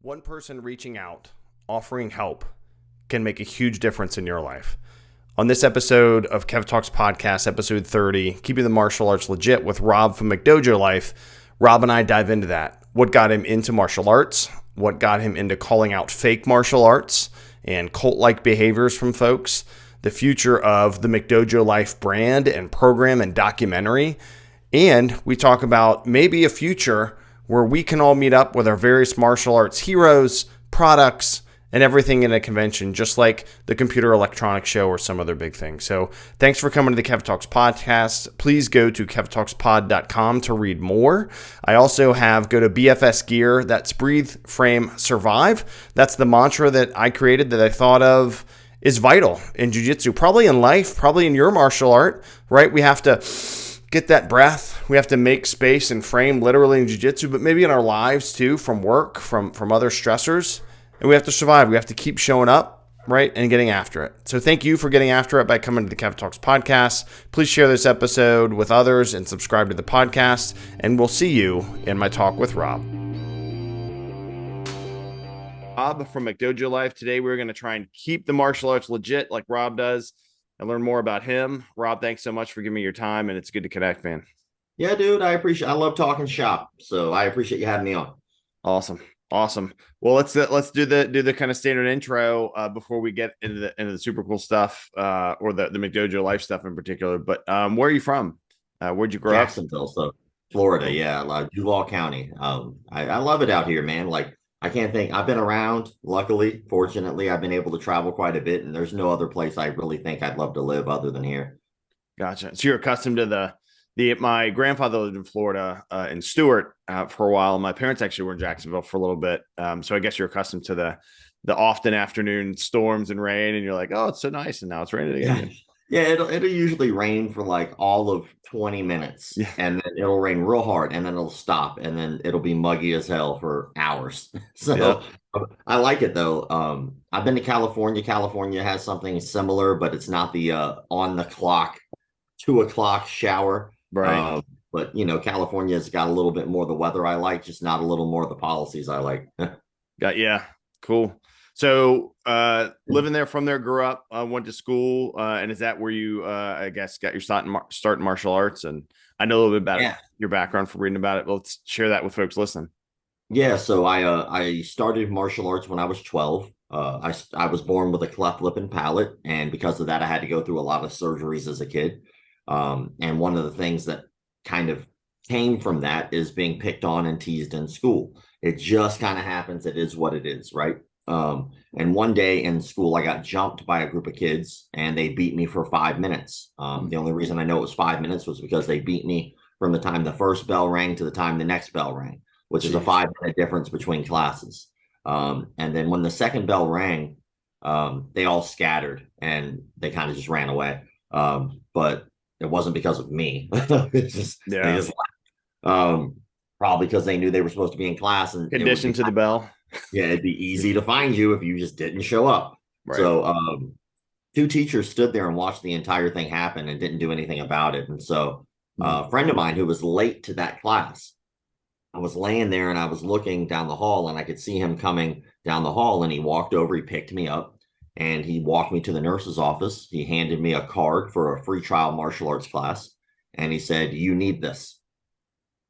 One person reaching out, offering help, can make a huge difference in your life. On this episode of KEV Talks Podcast, episode 30, Keeping the Martial Arts Legit with Rob from McDojo Life, Rob and I dive into that. What got him into martial arts, what got him into calling out fake martial arts and cult-like behaviors from folks, the future of the McDojo Life brand and program and documentary, and we talk about maybe a future where we can all meet up with our various martial arts heroes, products, and everything in a convention, just like the Computer Electronics Show or some other big thing. So thanks for coming to the KEV Talks Podcast. Please go to kevtalkspod.com to read more. I also go to BFS Gear. That's Breathe, Frame, Survive. That's the mantra that I created that I thought of is vital in jiu-jitsu, probably in life, probably in your martial art, right? We have to get that breath. We have to make space and frame literally in jiu-jitsu, but maybe in our lives too, from work, from other stressors. And we have to survive. We have to keep showing up, right, and getting after it. So thank you for getting after it by coming to the KEV Talks Podcast. Please share this episode with others and subscribe to the podcast. And we'll see you in my talk with Rob. Rob from McDojo Life. Today we're going to try and keep the martial arts legit like Rob does and learn more about him. Rob, thanks so much for giving me your time, and it's good to connect, man. Yeah, dude, I love talking shop, so I appreciate you having me on. Awesome. Well, let's do the kind of standard intro before we get into the super cool stuff or the McDojo Life stuff in particular. But where are you from? Where'd you grow up? Jacksonville, so Florida. Yeah, Duval County. I love it out here, man. Like, I can't think. I've been around. Luckily, fortunately, I've been able to travel quite a bit, and there's no other place I really think I'd love to live other than here. Gotcha. So you're accustomed to my grandfather lived in Florida in Stewart for a while. My parents actually were in Jacksonville for a little bit. So I guess you're accustomed to the often afternoon storms and rain, and you're like, oh, it's so nice, and now it's raining again. Yeah, it'll usually rain for like all of 20 minutes, yeah. And then it'll rain real hard, and then it'll stop, and then it'll be muggy as hell for hours. So yeah. I like it though. I've been to California. California has something similar, but it's not the on the clock 2 o'clock shower. Right. But California's got a little bit more of the weather I like, just not a little more of the policies I like. Yeah. Cool. So living there, from there, grew up, went to school, and is that where you, I guess, got your start in martial arts? And I know a little bit about your background from reading about it, but let's share that with folks listening. Yeah, so I started martial arts when I was 12. I was born with a cleft lip and palate, and because of that, I had to go through a lot of surgeries as a kid. And one of the things that kind of came from that is being picked on and teased in school. It just kind of happens. It is what it is, right? And one day in school, I got jumped by a group of kids, and they beat me for 5 minutes. The only reason I know it was 5 minutes was because they beat me from the time the first bell rang to the time the next bell rang, which is a 5-minute difference between classes. And then when the second bell rang, they all scattered and they kind of just ran away. But it wasn't because of me. It's just, they just probably because they knew they were supposed to be in class and conditioned to the bell. Yeah, it'd be easy to find you if you just didn't show up. Right. So 2 teachers stood there and watched the entire thing happen and didn't do anything about it. And so a friend of mine who was late to that class, I was laying there and I was looking down the hall, and I could see him coming down the hall, and he walked over, he picked me up, and he walked me to the nurse's office. He handed me a card for a free trial martial arts class, and he said, "You need this."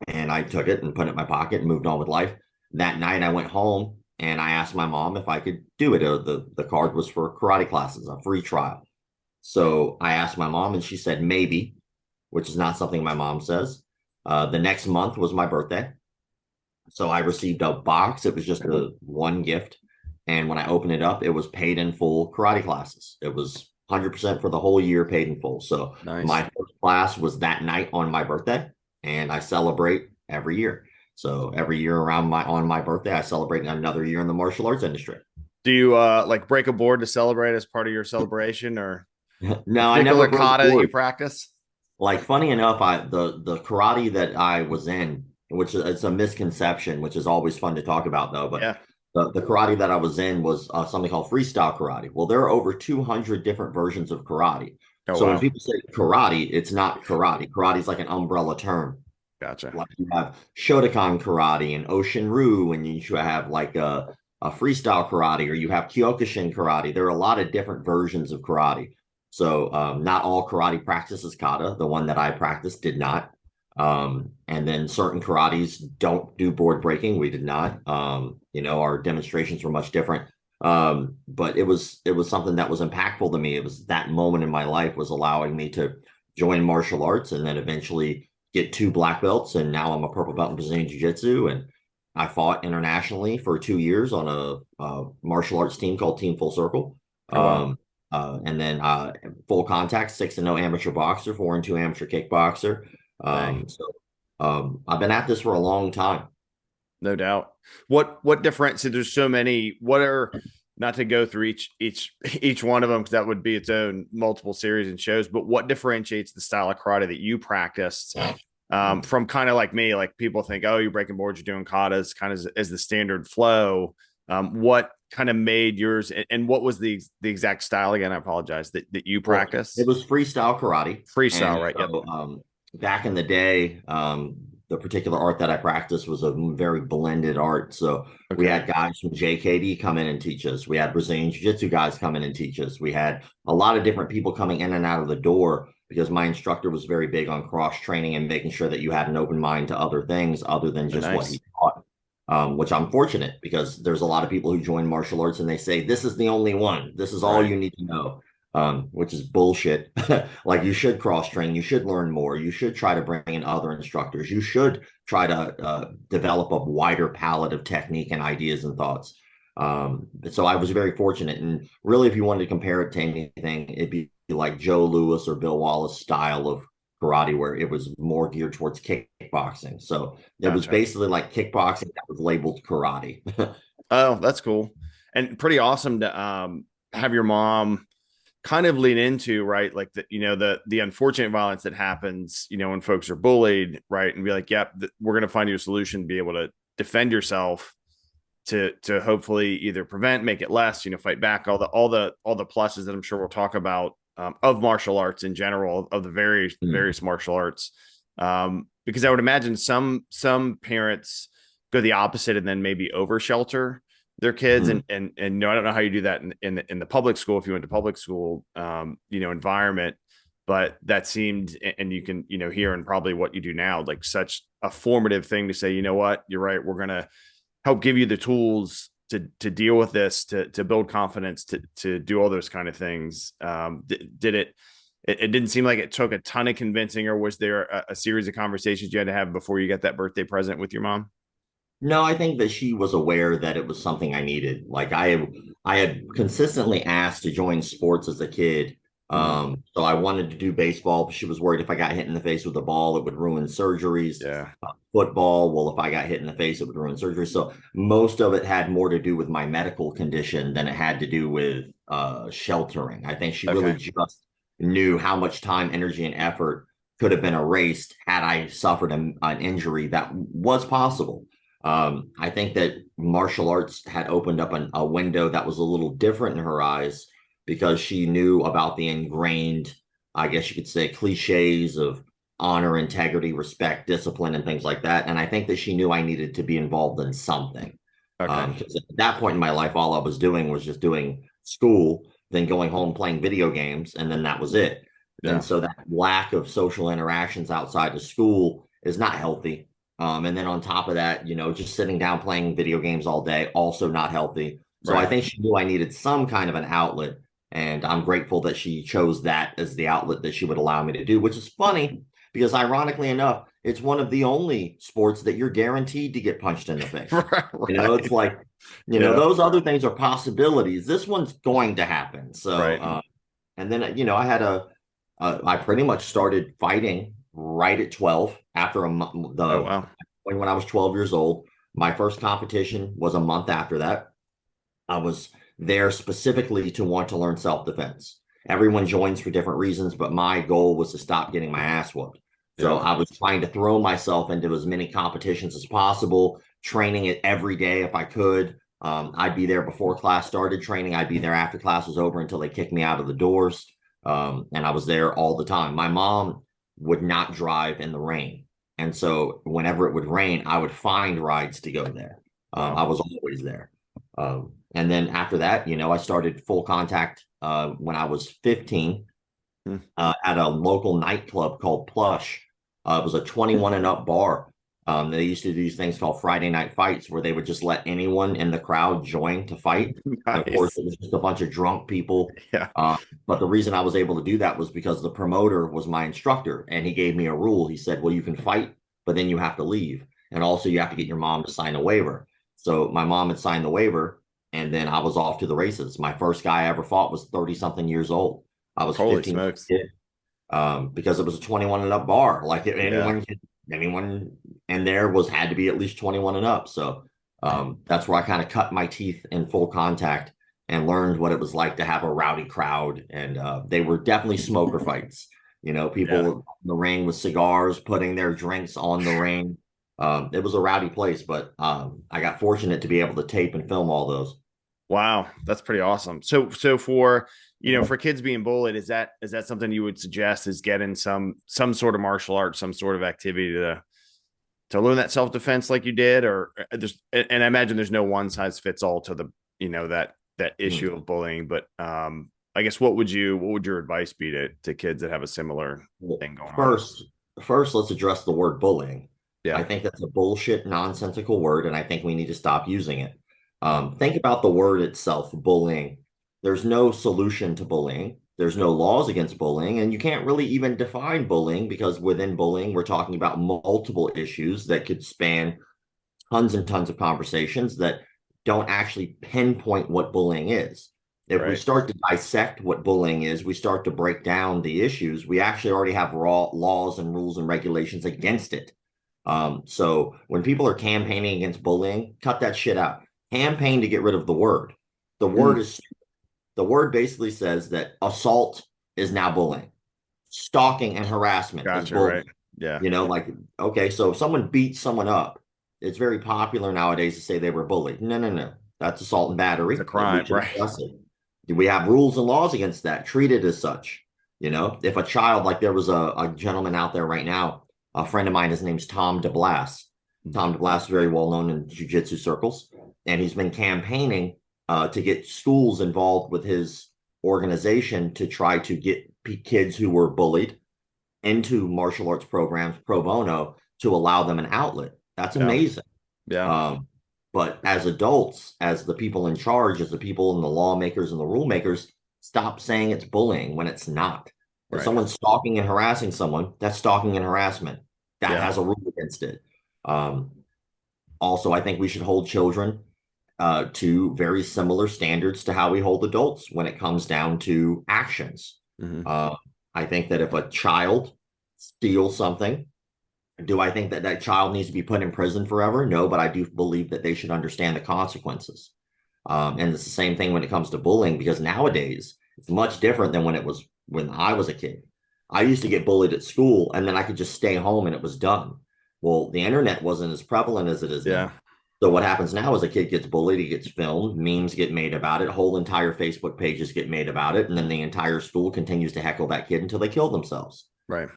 And I took it and put it in my pocket and moved on with life. That night I went home and I asked my mom if I could do it. The card was for karate classes, a free trial. So I asked my mom, and she said maybe, which is not something my mom says. The next month was my birthday. So I received a box. It was just one gift. And when I opened it up, it was paid in full karate classes. It was 100% for the whole year, paid in full. So nice. My first class was that night on my birthday, and I celebrate every year. So every year on my birthday, I celebrate another year in the martial arts industry. Do you break a board to celebrate as part of your celebration, or no? I never kata you practice. Like, funny enough, the karate that I was in, which it's a misconception, which is always fun to talk about though. But the karate that I was in was something called freestyle karate. Well, there are over 200 different versions of karate. So when people say karate, it's not karate. Karate is like an umbrella term. Gotcha. Like you have Shotokan karate and Oshin-ryu, and you have like freestyle karate, or you have Kyokushin karate. There are a lot of different versions of karate. So not all karate practices kata. The one that I practiced did not. And then certain karates don't do board breaking. We did not. Our demonstrations were much different. But it was something that was impactful to me. It was that moment in my life was allowing me to join martial arts and then eventually get 2 black belts. And now I'm a purple belt in Brazilian Jiu Jitsu. And I fought internationally for 2 years on a martial arts team called Team Full Circle. Oh, wow. And then full contact, 6-0 amateur boxer, 4-2 amateur kickboxer. I've been at this for a long time. No doubt. What difference? There's so many. What are, not to go through each one of them, because that would be its own multiple series and shows, but what differentiates the style of karate that you practiced from kind of like me? Like people think, oh, you're breaking boards, you're doing katas kind of as the standard flow. What kind of made yours, and what was the exact style again? I apologize, that you practiced. It was freestyle karate. Freestyle, right? So, yep. Back in the day, the particular art that I practiced was a very blended art. So we had guys from JKD come in and teach us. We had Brazilian Jiu Jitsu guys come in and teach us. We had a lot of different people coming in and out of the door, because my instructor was very big on cross training and making sure that you had an open mind to other things other than just what he taught. Which I'm fortunate, because there's a lot of people who join martial arts and they say, this is the only one. This is all you need to know. Which is bullshit. Like, you should cross train, you should learn more, you should try to bring in other instructors, you should try to develop a wider palette of technique and ideas and thoughts. So I was very fortunate, and really, if you wanted to compare it to anything, it'd be like Joe Louis or Bill Wallace style of karate, where it was more geared towards kickboxing. So it was basically like kickboxing that was labeled karate. Oh, that's cool, and pretty awesome to have your mom kind of lean into, right? Like the unfortunate violence that happens, when folks are bullied, right? And be like, yep, we're going to find you a solution to be able to defend yourself, to hopefully either prevent, make it less, fight back, all the pluses that I'm sure we'll talk about of martial arts in general, of the various martial arts. Because I would imagine some parents go the opposite and then maybe over shelter their kids. And no, I don't know how you do that in the public school, if you went to public school, environment, but that seemed, and you can, hear, and probably what you do now, like such a formative thing to say, you know what, you're right. We're going to help give you the tools to deal with this, to build confidence, to do all those kind of things. Did it didn't seem like it took a ton of convincing, or was there a series of conversations you had to have before you got that birthday present with your mom? No, I think that she was aware that it was something I needed. Like, I had consistently asked to join sports as a kid. So I wanted to do baseball, but she was worried if I got hit in the face with a ball, it would ruin surgeries. Yeah. Football, well, if I got hit in the face, it would ruin surgery. So most of it had more to do with my medical condition than it had to do with sheltering. I think she really just knew how much time, energy, and effort could have been erased had I suffered an injury that was possible. I think that martial arts had opened up a window that was a little different in her eyes, because she knew about the ingrained, I guess you could say, cliches of honor, integrity, respect, discipline, and things like that. And I think that she knew I needed to be involved in something. Because at that point in my life, all I was doing was just doing school, then going home, playing video games, and then that was it. Yeah. And so that lack of social interactions outside of school is not healthy. And then on top of that, just sitting down playing video games all day, also not healthy. So I think she knew I needed some kind of an outlet. And I'm grateful that she chose that as the outlet that she would allow me to do, which is funny, because ironically enough, it's one of the only sports that you're guaranteed to get punched in the face. It's like, those other things are possibilities. This one's going to happen. So, and then, I had I pretty much started fighting right at 12 after when I was 12 years old. My first competition was a month after that. I was there specifically to want to learn self-defense. Everyone joins for different reasons, but my goal was to stop getting my ass whooped. So I was trying to throw myself into as many competitions as possible, training it every day if I could. I'd be there before class started training. I'd be there after class was over until they kicked me out of the doors. And I was there all the time. My mom would not drive in the rain. And so whenever it would rain, I would find rides to go there. I was always there. And then after that, I started full contact when I was 15 at a local nightclub called Plush. It was a 21 and up bar. They used to do these things called Friday night fights where they would just let anyone in the crowd join to fight. Nice. And of course, it was just a bunch of drunk people. Yeah. But the reason I was able to do that was because the promoter was my instructor and he gave me a rule. He said, well, you can fight, but then you have to leave. And also you have to get your mom to sign a waiver. So my mom had signed the waiver and then I was off to the races. My first guy I ever fought was 30 something years old. I was Holy 15 smokes. kid, because it was a 21 and up bar. Like anyone in there had to be at least 21 and up. So that's where I kind of cut my teeth in full contact and learned what it was like to have a rowdy crowd. And they were definitely smoker fights. People in the ring with cigars, putting their drinks on the ring. It was a rowdy place, but I got fortunate to be able to tape and film all those. Wow, that's pretty awesome. So for for kids being bullied, is that something you would suggest is getting some sort of martial arts, some sort of activity to learn that self-defense like you did, or just, and I imagine there's no one size fits all to the that issue of bullying, but I guess what would your advice be to kids that have a similar thing going on? First, let's address the word bullying. Yeah. I think that's a bullshit, nonsensical word, and I think we need to stop using it. Think about the word itself, bullying. There's no solution to bullying. There's no laws against bullying, and you can't really even define bullying because within bullying, we're talking about multiple issues that could span tons and tons of conversations that don't actually pinpoint what bullying is. If we start to dissect what bullying is, we start to break down the issues, we actually already have laws and rules and regulations against it. So when people are campaigning against bullying, cut that shit out. Campaign to get rid of the word. The word basically says that assault is now bullying. Stalking and harassment is bullying. Right. Yeah. Okay, so if someone beats someone up, it's very popular nowadays to say they were bullied. No. That's assault and battery. It's a crime, right? We have rules and laws against that. Treat it as such. If a child, like there was a gentleman out there right now, a friend of mine, his name's Tom DeBlas. Tom DeBlas is very well known in Jiu Jitsu circles. And he's been campaigning to get schools involved with his organization to try to get kids who were bullied into martial arts programs pro bono to allow them an outlet. That's amazing. Yeah. But as adults, as the people in charge, as the people and the lawmakers and the rule makers, stop saying it's bullying when it's not. If someone's stalking and harassing someone, that's stalking and harassment. That has a rule against it. Also, I think we should hold children to very similar standards to how we hold adults when it comes down to actions. I think that if a child steals something, do I think that child needs to be put in prison forever? No, but I do believe that they should understand the consequences. And it's the same thing when it comes to bullying, because nowadays it's much different than when I was a kid. I used to get bullied at school and then I could just stay home and it was done. Well, the internet wasn't as prevalent as it is now. So what happens now is a kid gets bullied, he gets filmed, memes get made about it, whole entire Facebook pages get made about it, and then the entire school continues to heckle that kid until they kill themselves. Right.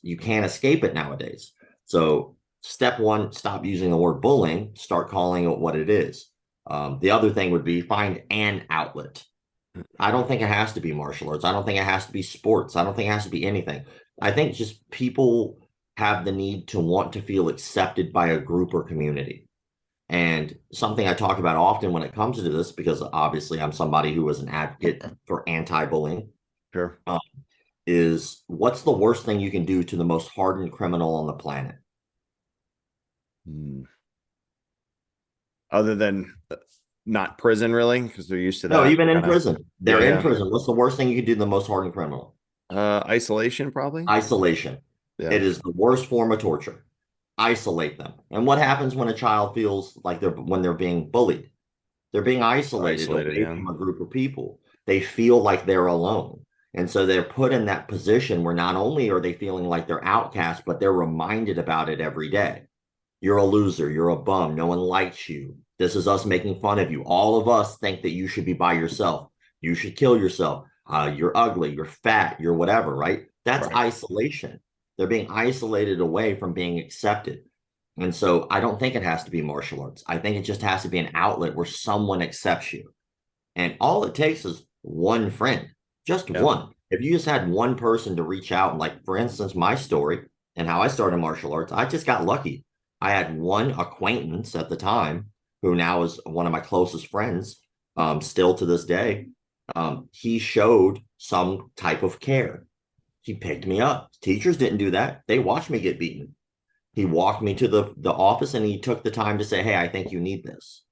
You can't escape it nowadays. So step one, stop using the word bullying, start calling it what it is. The other thing would be find an outlet. I don't think it has to be martial arts. I don't think it has to be sports. I don't think it has to be anything. I think just people have the need to want to feel accepted by a group or community. And something I talk about often when it comes to this, because obviously I'm somebody who was an advocate for anti-bullying, is what's the worst thing you can do to the most hardened criminal on the planet? Other than not prison, really, because they're used to that. No, even in prison. They're in prison. What's the worst thing you can do to the most hardened criminal? Isolation, probably. Isolation. Yeah. It is the worst form of torture. Isolate them. And what happens when a child feels like when they're being bullied? They're being isolated away from a group of people. They feel like they're alone. And so they're put in that position where not only are they feeling like they're outcast, but they're reminded about it every day. You're a loser. You're a bum. No one likes you. This is us making fun of you. All of us think that you should be by yourself. You should kill yourself. You're ugly. You're fat. You're whatever, right? That's isolation. They're being isolated away from being accepted. And so I don't think it has to be martial arts. I think it just has to be an outlet where someone accepts you. And all it takes is one friend, just Yep. one. If you just had one person to reach out, and like, for instance, my story and how I started martial arts, I just got lucky. I had one acquaintance at the time who now is one of my closest friends, still to this day. He showed some type of care. He picked me up. Teachers didn't do that. They watched me get beaten. He walked me to the office and he took the time to say, hey, I think you need this.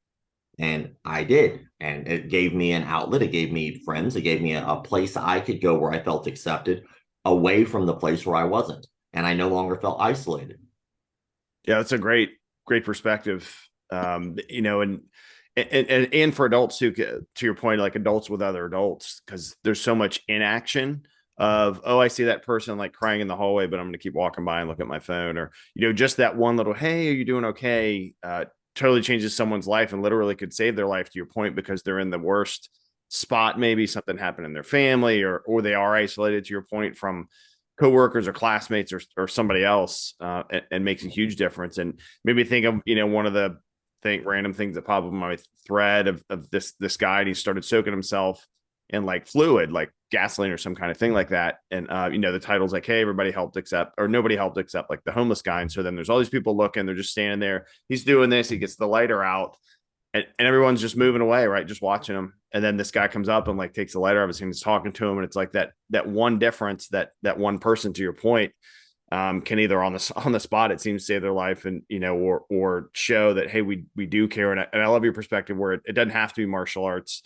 And I did. And it gave me an outlet. It gave me friends. It gave me a place I could go where I felt accepted, away from the place where I wasn't. And I no longer felt isolated. Yeah, that's a great perspective. You know, and for adults too, to your point, like adults with other adults, because there's so much inaction of, oh, I see that person like crying in the hallway, but I'm going to keep walking by and look at my phone, or, you know, just that one little, hey, are you doing okay? Totally changes someone's life and literally could save their life, to your point, because they're in the worst spot. Maybe something happened in their family, or they are isolated, to your point, from coworkers or classmates or somebody else, and makes a huge difference. And maybe think of, you know, one of the random things that pop up in my thread of this guy, and he started soaking himself in like fluid, like gasoline or some kind of thing like that. And you know, the title's like, hey, everybody helped except, or nobody helped except like the homeless guy. And so then there's all these people looking, they're just standing there. He's doing this, he gets the lighter out, and everyone's just moving away, right? Just watching him. And then this guy comes up and like takes the lighter out of his hand, he's talking to him. And it's like that one difference, that one person, to your point, can either on the spot, it seems, save their life, and, you know, or show that, hey, we do care. And I love your perspective where it doesn't have to be martial arts,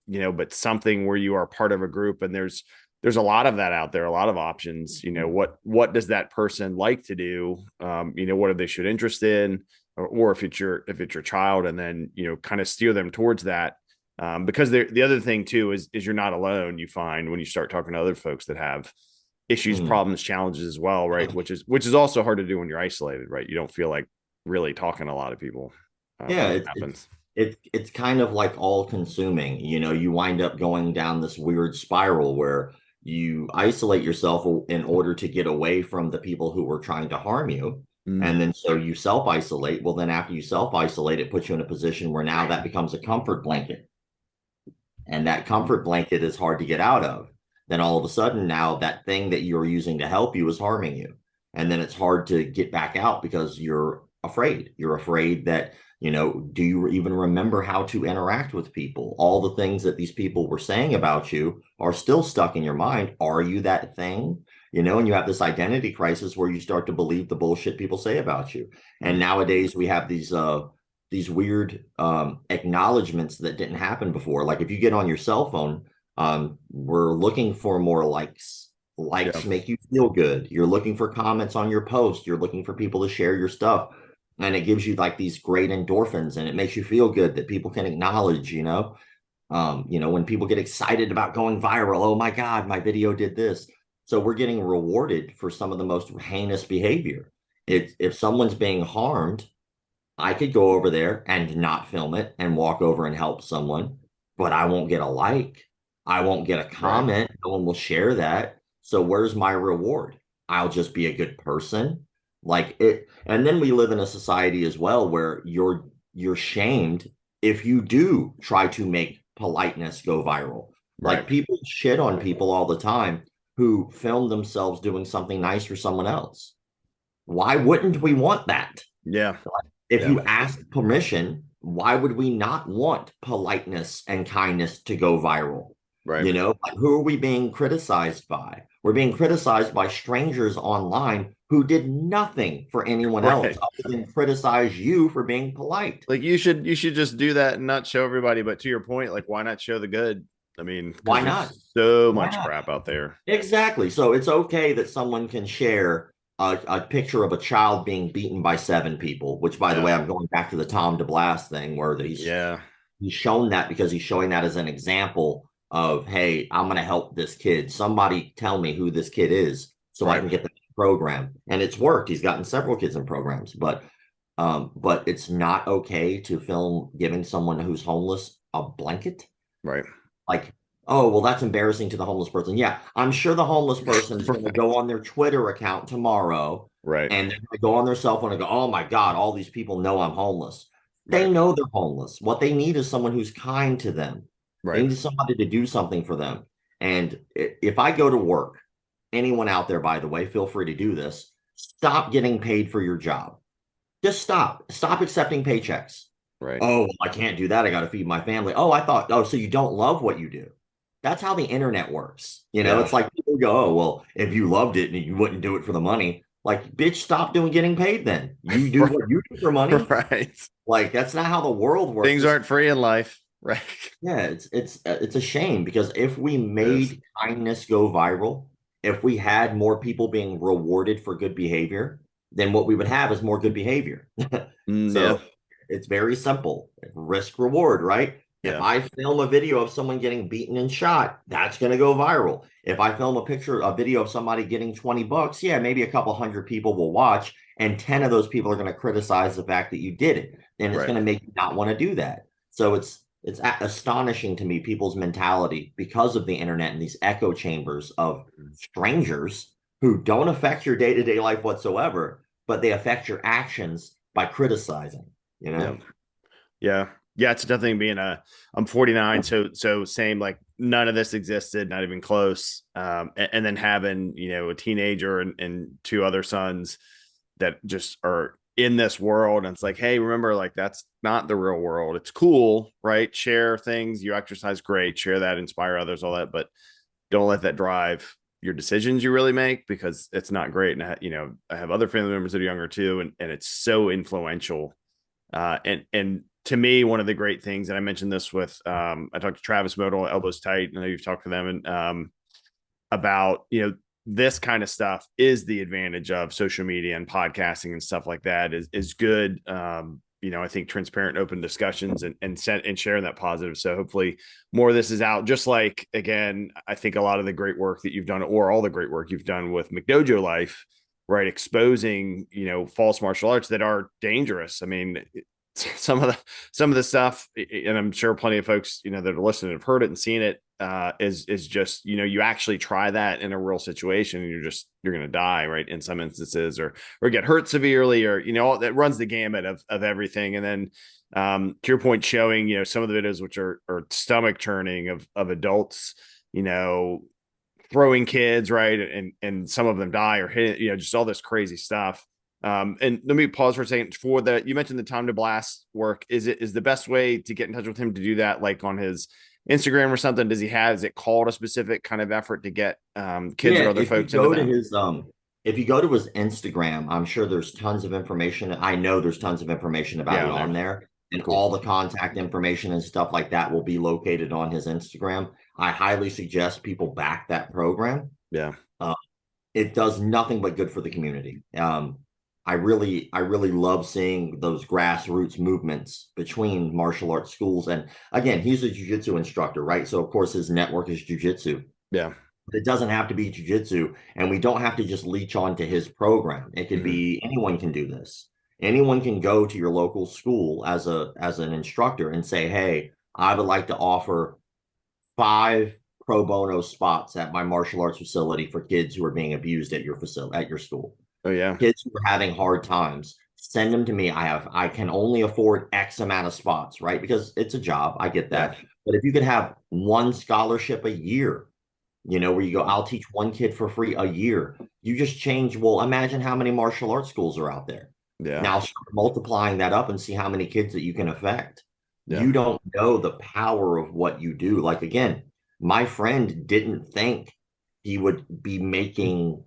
you know, but something where you are part of a group, and there's a lot of that out there, a lot of options. You know, what does that person like to do? You know, what are they should interest in, or if it's your child, and then, you know, kind of steer them towards that. Because the other thing too is you're not alone. You find when you start talking to other folks that have issues, problems, challenges as well, right? Which is also hard to do when you're isolated, right? You don't feel like really talking to a lot of people. Yeah, it happens. It's kind of like all consuming. You know, you wind up going down this weird spiral where you isolate yourself in order to get away from the people who were trying to harm you. And then so you self-isolate. Well, then after you self-isolate, it puts you in a position where now that becomes a comfort blanket. And that comfort blanket is hard to get out of. Then all of a sudden, now that thing that you're using to help you is harming you. And then it's hard to get back out because you're afraid. You're afraid that, you know, do you even remember how to interact with people? All the things that these people were saying about you are still stuck in your mind. Are you that thing? You know, and you have this identity crisis where you start to believe the bullshit people say about you. And nowadays we have these weird acknowledgments that didn't happen before. Like if you get on your cell phone, we're looking for more likes. Likes make you feel good. You're looking for comments on your post. You're looking for people to share your stuff. And it gives you like these great endorphins, and it makes you feel good that people can acknowledge, you know, when people get excited about going viral, oh my God, my video did this. So we're getting rewarded for some of the most heinous behavior. If someone's being harmed, I could go over there and not film it and walk over and help someone, but I won't get a like. I won't get a comment. Right. No one will share that. So where's my reward? I'll just be a good person. Like it. And then we live in a society as well where you're shamed if you do try to make politeness go viral. Right. Like people shit on people all the time who film themselves doing something nice for someone else. Why wouldn't we want that? Yeah. If you ask permission, why would we not want politeness and kindness to go viral? Right. You know, like who are we being criticized by? We're being criticized by strangers online who did nothing for anyone else other than criticize you for being polite. Like you should just do that and not show everybody. But to your point, like why not show the good? I mean, why not? So much crap out there. Exactly. So it's okay that someone can share a picture of a child being beaten by 7 people, which, by the way, I'm going back to the Tom DeBlas thing where he's shown that because he's showing that as an example of, hey, I'm going to help this kid. Somebody tell me who this kid is so I can get the program. And it's worked. He's gotten several kids in programs, but it's not okay to film giving someone who's homeless a blanket. Right. Like Oh, well, that's embarrassing to the homeless person. Yeah, I'm sure the homeless person is going to Right. go on their Twitter account tomorrow Right. and they're going to go on their cell phone and go, oh my God, all these people know I'm homeless. They Right. know they're homeless. What they need is someone who's kind to them. They Right. need somebody to do something for them. And if I go to work, anyone out there, by the way, feel free to do this. Stop getting paid for your job. Just stop. Stop accepting paychecks. Right. Oh, well, I can't do that. I got to feed my family. Oh, I thought, oh, so you don't love what you do. That's how the internet works. Yeah. It's like people go, oh, well, if you loved it and you wouldn't do it for the money, like, bitch, stop doing getting paid then. You do what you do for money. Right. Like, that's not how the world works. Things aren't free in life. Right. Yeah, it's a shame because if we It is. made kindness go viral, if we had more people being rewarded for good behavior, then what we would have is more good behavior. Yeah. So it's very simple. Risk reward, right? If Yeah. I film a video of someone getting beaten and shot, that's going to go viral. If I film a video of somebody getting $20, yeah, maybe a couple hundred people will watch, and 10 of those people are going to criticize the fact that you did it. And it's Right. going to make you not want to do that. So it's astonishing to me people's mentality because of the internet and these echo chambers of strangers who don't affect your day-to-day life whatsoever, but they affect your actions by criticizing, you Yeah. know? Yeah. Yeah. It's definitely I'm 49. So same, like none of this existed, not even close. And then having, a teenager and two other sons that just are in this world. And it's like, hey, remember, like, that's not the real world. It's cool, right? Share things. You exercise, great. Share that, inspire others, all that. But don't let that drive your decisions you really make, because it's not great. And, I have other family members that are younger too. And it's so influential. And to me, one of the great things, and I mentioned this with, I talked to Travis Modal, Elbows Tight. I know you've talked to them and about, this kind of stuff is the advantage of social media and podcasting and stuff like that is good. I think transparent, open discussions and sharing that positive. So hopefully more of this is out. Just like, again, I think a lot of the great work that you've done, or all the great work you've done with McDojo Life, right? Exposing, false martial arts that are dangerous. I mean, some of the stuff, and I'm sure plenty of folks, that are listening have heard it and seen it, is just, you actually try that in a real situation and you're going to die, right? In some instances, or get hurt severely, or, that runs the gamut of everything. And then, to your point, showing, some of the videos, which are stomach churning of adults, throwing kids, right. And some of them die or hit, just all this crazy stuff. And let me pause for a second. For you mentioned the Time to Blast work. Is the best way to get in touch with him to do that, like on his Instagram or something? Is it called a specific kind of effort to get kids or other folks into that? If you go to his Instagram, I'm sure there's tons of information. I know there's tons of information about it on there. And Cool. All the contact information and stuff like that will be located on his Instagram. I highly suggest people back that program. Yeah. It does nothing but good for the community. I really love seeing those grassroots movements between martial arts schools. And again, he's a jiu-jitsu instructor, right? So of course his network is jiu-jitsu. Yeah. But it doesn't have to be jiu-jitsu, and we don't have to just leech on to his program. It could be anyone can do this. Anyone can go to your local school as an instructor and say, hey, I would like to offer 5 pro bono spots at my martial arts facility for kids who are being abused at your facility, at your school. Oh yeah. Kids who are having hard times, send them to me. I can only afford X amount of spots, right? Because it's a job. I get that. Yeah. But if you could have one scholarship a year, where you go, I'll teach one kid for free a year. You just change. Well, imagine how many martial arts schools are out there. Yeah. Now start multiplying that up and see how many kids that you can affect. Yeah. You don't know the power of what you do. Like, again, my friend didn't think he would be making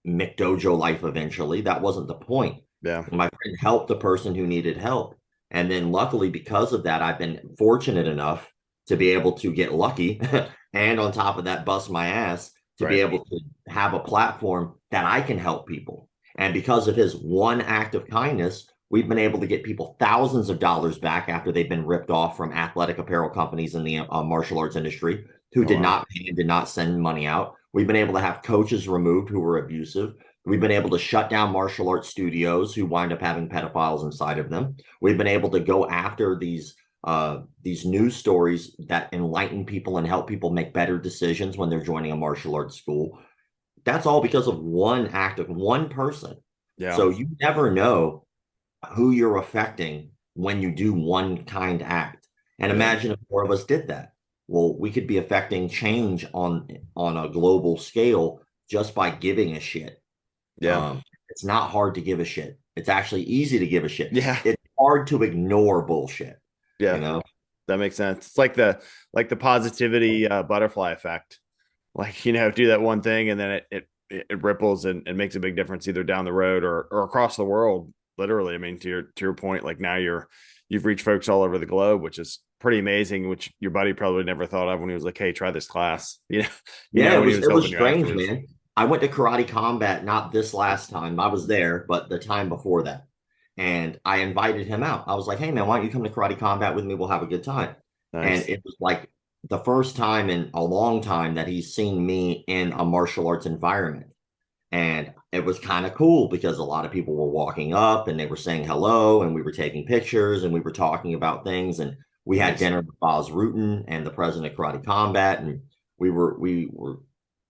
McDojo Life eventually. That wasn't the point. Yeah. My friend helped the person who needed help. And then luckily, because of that, I've been fortunate enough to be able to get lucky and on top of that, bust my ass to be able to have a platform that I can help people. And because of his one act of kindness, we've been able to get people thousands of dollars back after they've been ripped off from athletic apparel companies in the martial arts industry who did not pay and did not send money out. We've been able to have coaches removed who were abusive. We've been able to shut down martial arts studios who wind up having pedophiles inside of them. We've been able to go after these these news stories that enlighten people and help people make better decisions when they're joining a martial arts school. That's all because of one act of one person. Yeah. So you never know who you're affecting when you do one kind act. And imagine if more of us did that. Well, we could be affecting change on a global scale just by giving a shit. Yeah. It's not hard to give a shit. It's actually easy to give a shit. Yeah. It's hard to ignore bullshit. Yeah. You know? That makes sense. It's like the positivity butterfly effect. Like, do that one thing and then it ripples and makes a big difference either down the road or across the world. Literally. I mean, to your point, like now you've reached folks all over the globe, which is pretty amazing, which your buddy probably never thought of when he was like, "Hey, try this class." Yeah, it was strange, man. I went to Karate Combat, not this last time. I was there, but the time before that. And I invited him out. I was like, "Hey, man, why don't you come to Karate Combat with me? We'll have a good time." Nice. And it was like the first time in a long time that he's seen me in a martial arts environment. And it was kind of cool because a lot of people were walking up and they were saying hello and we were taking pictures and we were talking about things. And we had dinner with Boz Rutan and the president of Karate Combat. And we were,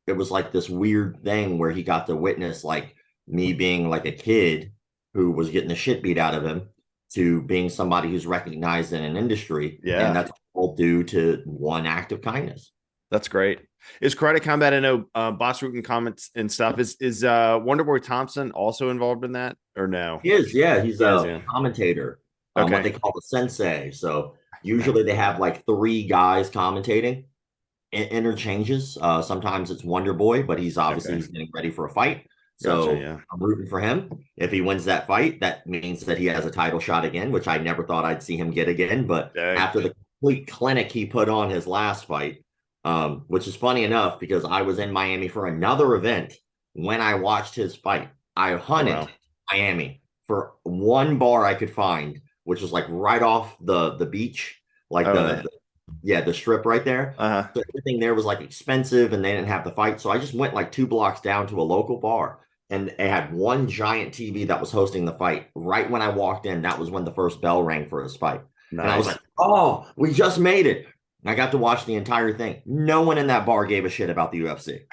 it was like this weird thing where he got to witness like me being like a kid who was getting the shit beat out of him to being somebody who's recognized in an industry. Yeah. And that's all due to one act of kindness. That's great. Is Karate Combat, I know Boss Rutan comments and stuff. Is Wonderboy Thompson also involved in that or no? He is, yeah. He's a commentator, what they call the sensei. So usually they have like 3 guys commentating interchanges. Sometimes it's Wonderboy, but he's obviously he's getting ready for a fight. So I'm rooting for him. If he wins that fight, that means that he has a title shot again, which I never thought I'd see him get again. But after the complete clinic he put on his last fight, which is funny enough because I was in Miami for another event when I watched his fight. I hunted Miami for one bar I could find, which was like right off the beach, like the strip right there. So everything there was like expensive and they didn't have the fight. So I just went like 2 blocks down to a local bar and they had one giant TV that was hosting the fight. Right when I walked in, that was when the first bell rang for his fight. Nice. And I was like, oh, we just made it. I got to watch the entire thing. No one in that bar gave a shit about the UFC.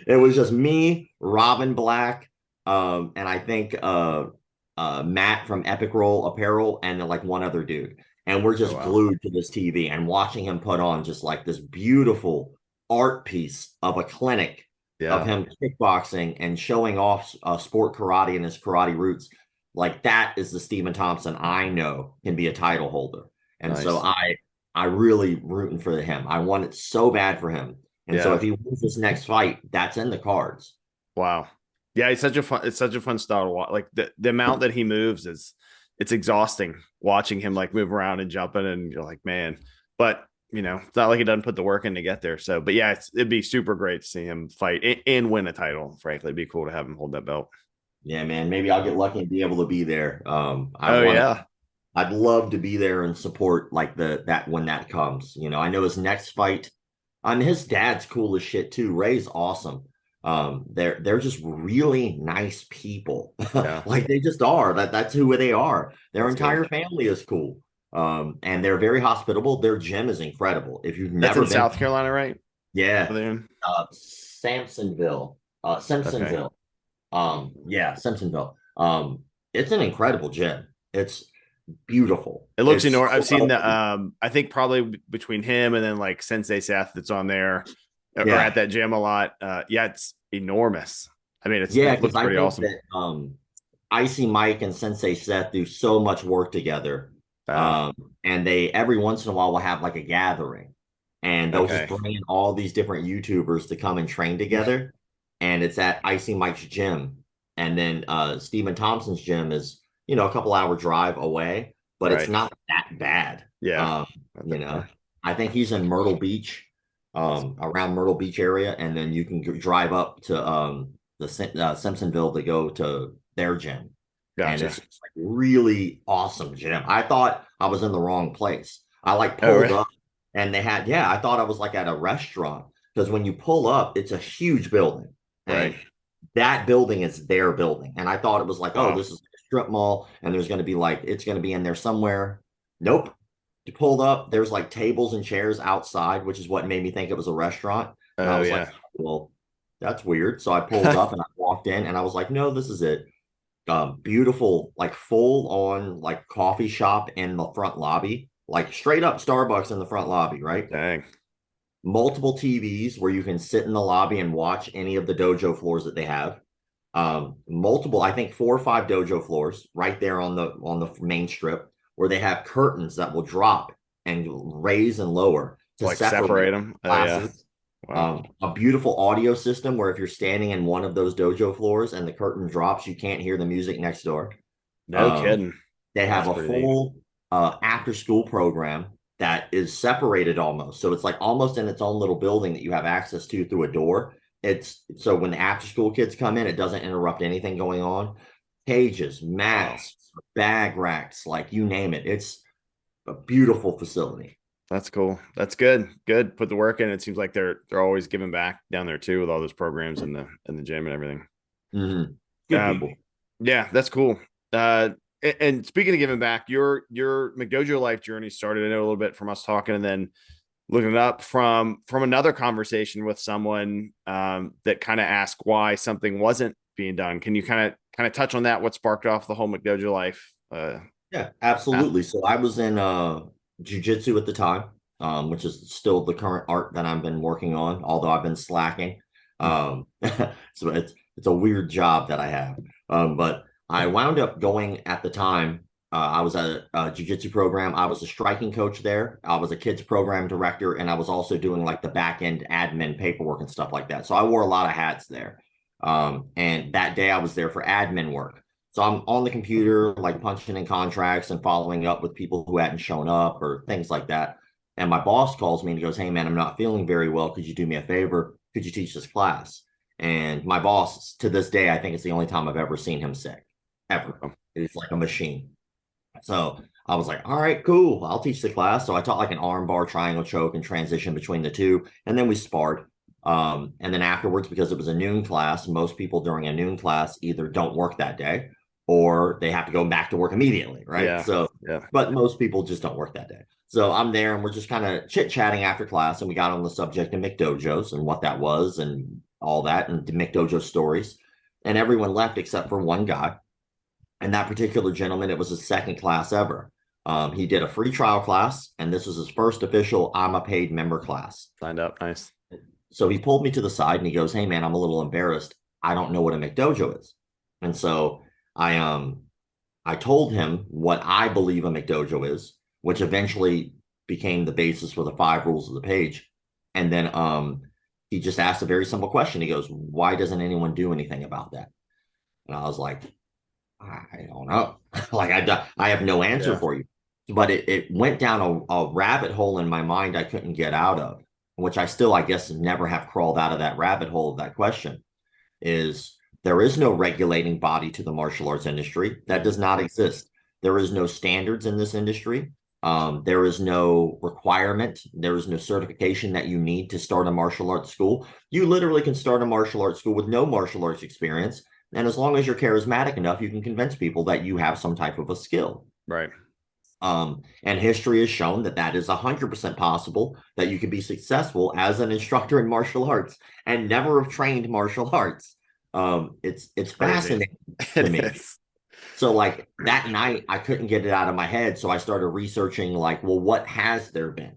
It was just me, Robin Black, and I think Matt from Epic Roll Apparel, and like one other dude. And we're just glued to this TV and watching him put on just like this beautiful art piece of a clinic of him kickboxing and showing off sport karate and his karate roots. Like that is the Stephen Thompson I know can be a title holder. And so I really rooting for him. I want it so bad for him. And so if he wins this next fight, that's in the cards. Wow. Yeah, it's such a fun style to watch. Like the amount that he moves it's exhausting watching him like move around and jumping and you're like, man, but it's not like he doesn't put the work in to get there. So, but yeah, it'd be super great to see him fight and win a title. Frankly, it'd be cool to have him hold that belt. Yeah, man. Maybe I'll get lucky and be able to be there. I'd love to be there and support like that when that comes. I know his next fight. His dad's cool as shit too. Ray's awesome. They're just really nice people. Like they just are. That's who they are. Their entire family is cool. And they're very hospitable. Their gym is incredible. If you've never been South Carolina, right? Yeah. Simpsonville. Simpsonville. Simpsonville. It's an incredible gym. It's beautiful. It looks enormous. I've seen the I think probably between him and then like Sensei Seth that's on there or at that gym a lot. It's enormous. I mean, it looks pretty awesome. That, Icy Mike and Sensei Seth do so much work together. And they every once in a while will have like a gathering and they'll just bring in all these different YouTubers to come and train together. And it's at Icy Mike's gym. And then Stephen Thompson's gym is a couple hour drive away, but it's not that bad. I think he's in Myrtle Beach, around Myrtle Beach area. And then you can drive up to Simpsonville to go to their gym. Gotcha. And it's like really awesome gym. I thought I was in the wrong place. I like pulled up and they had, I thought I was like at a restaurant because when you pull up, it's a huge building. And that building is their building. And I thought it was like, this is a strip mall and there's going to be like, it's going to be in there somewhere. Nope. You pulled up, there's like tables and chairs outside, which is what made me think it was a restaurant. And I Oh was like, yeah. well, that's weird. So I pulled up and I walked in and I was like, no, this is it. Beautiful, like full on like coffee shop in the front lobby, like straight up Starbucks in the front lobby, right? Dang. Multiple TVs where you can sit in the lobby and watch any of the dojo floors that they have. Multiple, I think 4 or 5 dojo floors right there on the main strip where they have curtains that will drop and raise and lower to Like separate separate them. Oh yeah. classes. Wow. A beautiful audio system where if you're standing in one of those dojo floors and the curtain drops, you can't hear the music next door. No Um, kidding. they have That's a pretty neat. full after school program that is separated almost. So it's like almost in its own little building that you have access to through a door. It's so when the after school kids come in, it doesn't interrupt anything going on. Cages, Wow. mats, bag racks, like you name it. It's a beautiful facility. That's cool. That's good. Good. Put the work in. It seems like they're always giving back down there too with all those programs in the gym and everything. Mm-hmm. Good Um, people. yeah, that's cool. And speaking of giving back, your McDojo Life journey started, I know, a little bit from us talking, and then looking it up from another conversation with someone that kind of asked why something wasn't being done. Can you kind of touch on that? What sparked off the whole McDojo Life? Yeah, Path? absolutely. So I was in Jiu Jitsu at the time, which is still the current art that I've been working on, although I've been slacking. So it's a weird job that I have. But I wound up going at the time. I was at a Jiu Jitsu program. I was a striking coach there. I was a kids program director, and I was also doing like the back end admin paperwork and stuff like that. So I wore a lot of hats there. And that day I was there for admin work. So I'm on the computer, like punching in contracts and following up with people who hadn't shown up or things like that. And my boss calls me and he goes, "Hey, man, I'm not feeling very well. Could you do me a favor? Could you teach this class?" And my boss, to this day, I think it's the only time I've ever seen him sick, ever. It's like a machine. So I was like, all right, cool. I'll teach the class. So I taught like an arm bar, triangle choke, and transition between the two. And then we sparred. And then afterwards, because it was a noon class, most people during a noon class either don't work that day or they have to go back to work immediately, right? Yeah. So, Yeah. but most people just don't work that day. So I'm there and we're just kind of chit-chatting after class, and we got on the subject of McDojos and what that was and all that, and the McDojo stories. And everyone left except for one guy. And that particular gentleman, it was his second class ever. He did a free trial class, and this was his first official I'm a paid member class. Signed up. Nice. So he pulled me to the side and he goes, "Hey man, I'm a little embarrassed. I don't know what a McDojo is." And so I told him what I believe a McDojo is, which eventually became the basis for the 5 rules of the page. And then he just asked a very simple question. He goes, "Why doesn't anyone do anything about that?" And I was like, "I don't know." Like I have no answer Yeah. for you. But it went down a rabbit hole in my mind I couldn't get out of, which I still, I guess, never have crawled out of that rabbit hole of that question. Is there is no regulating body to the martial arts industry. That does not exist. There is no standards in this industry. There is no requirement. There is no certification that you need to start a martial arts school. You literally can start a martial arts school with no martial arts experience. And as long as you're charismatic enough, you can convince people that you have some type of a skill. Right. And history has shown that that is 100% possible, that you can be successful as an instructor in martial arts and never have trained martial arts. It's fascinating to me. So like that night, I couldn't get it out of my head. So I started researching like, well, what has there been?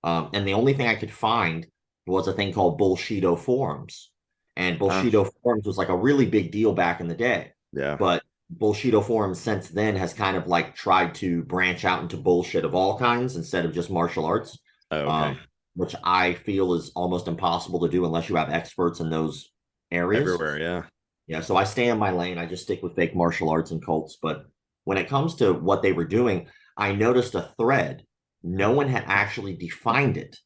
And the only thing I could find was a thing called Bullshido forums. And Bullshido forums was like a really big deal back in the day. Yeah. But Bullshido Forum since then has kind of like tried to branch out into bullshit of all kinds instead of just martial arts, Okay. which I feel is almost impossible to do unless you have experts in those areas. Everywhere, yeah. Yeah, so I stay in my lane. I just stick with fake martial arts and cults. But when it comes to what they were doing, I noticed a thread. No one had actually defined it.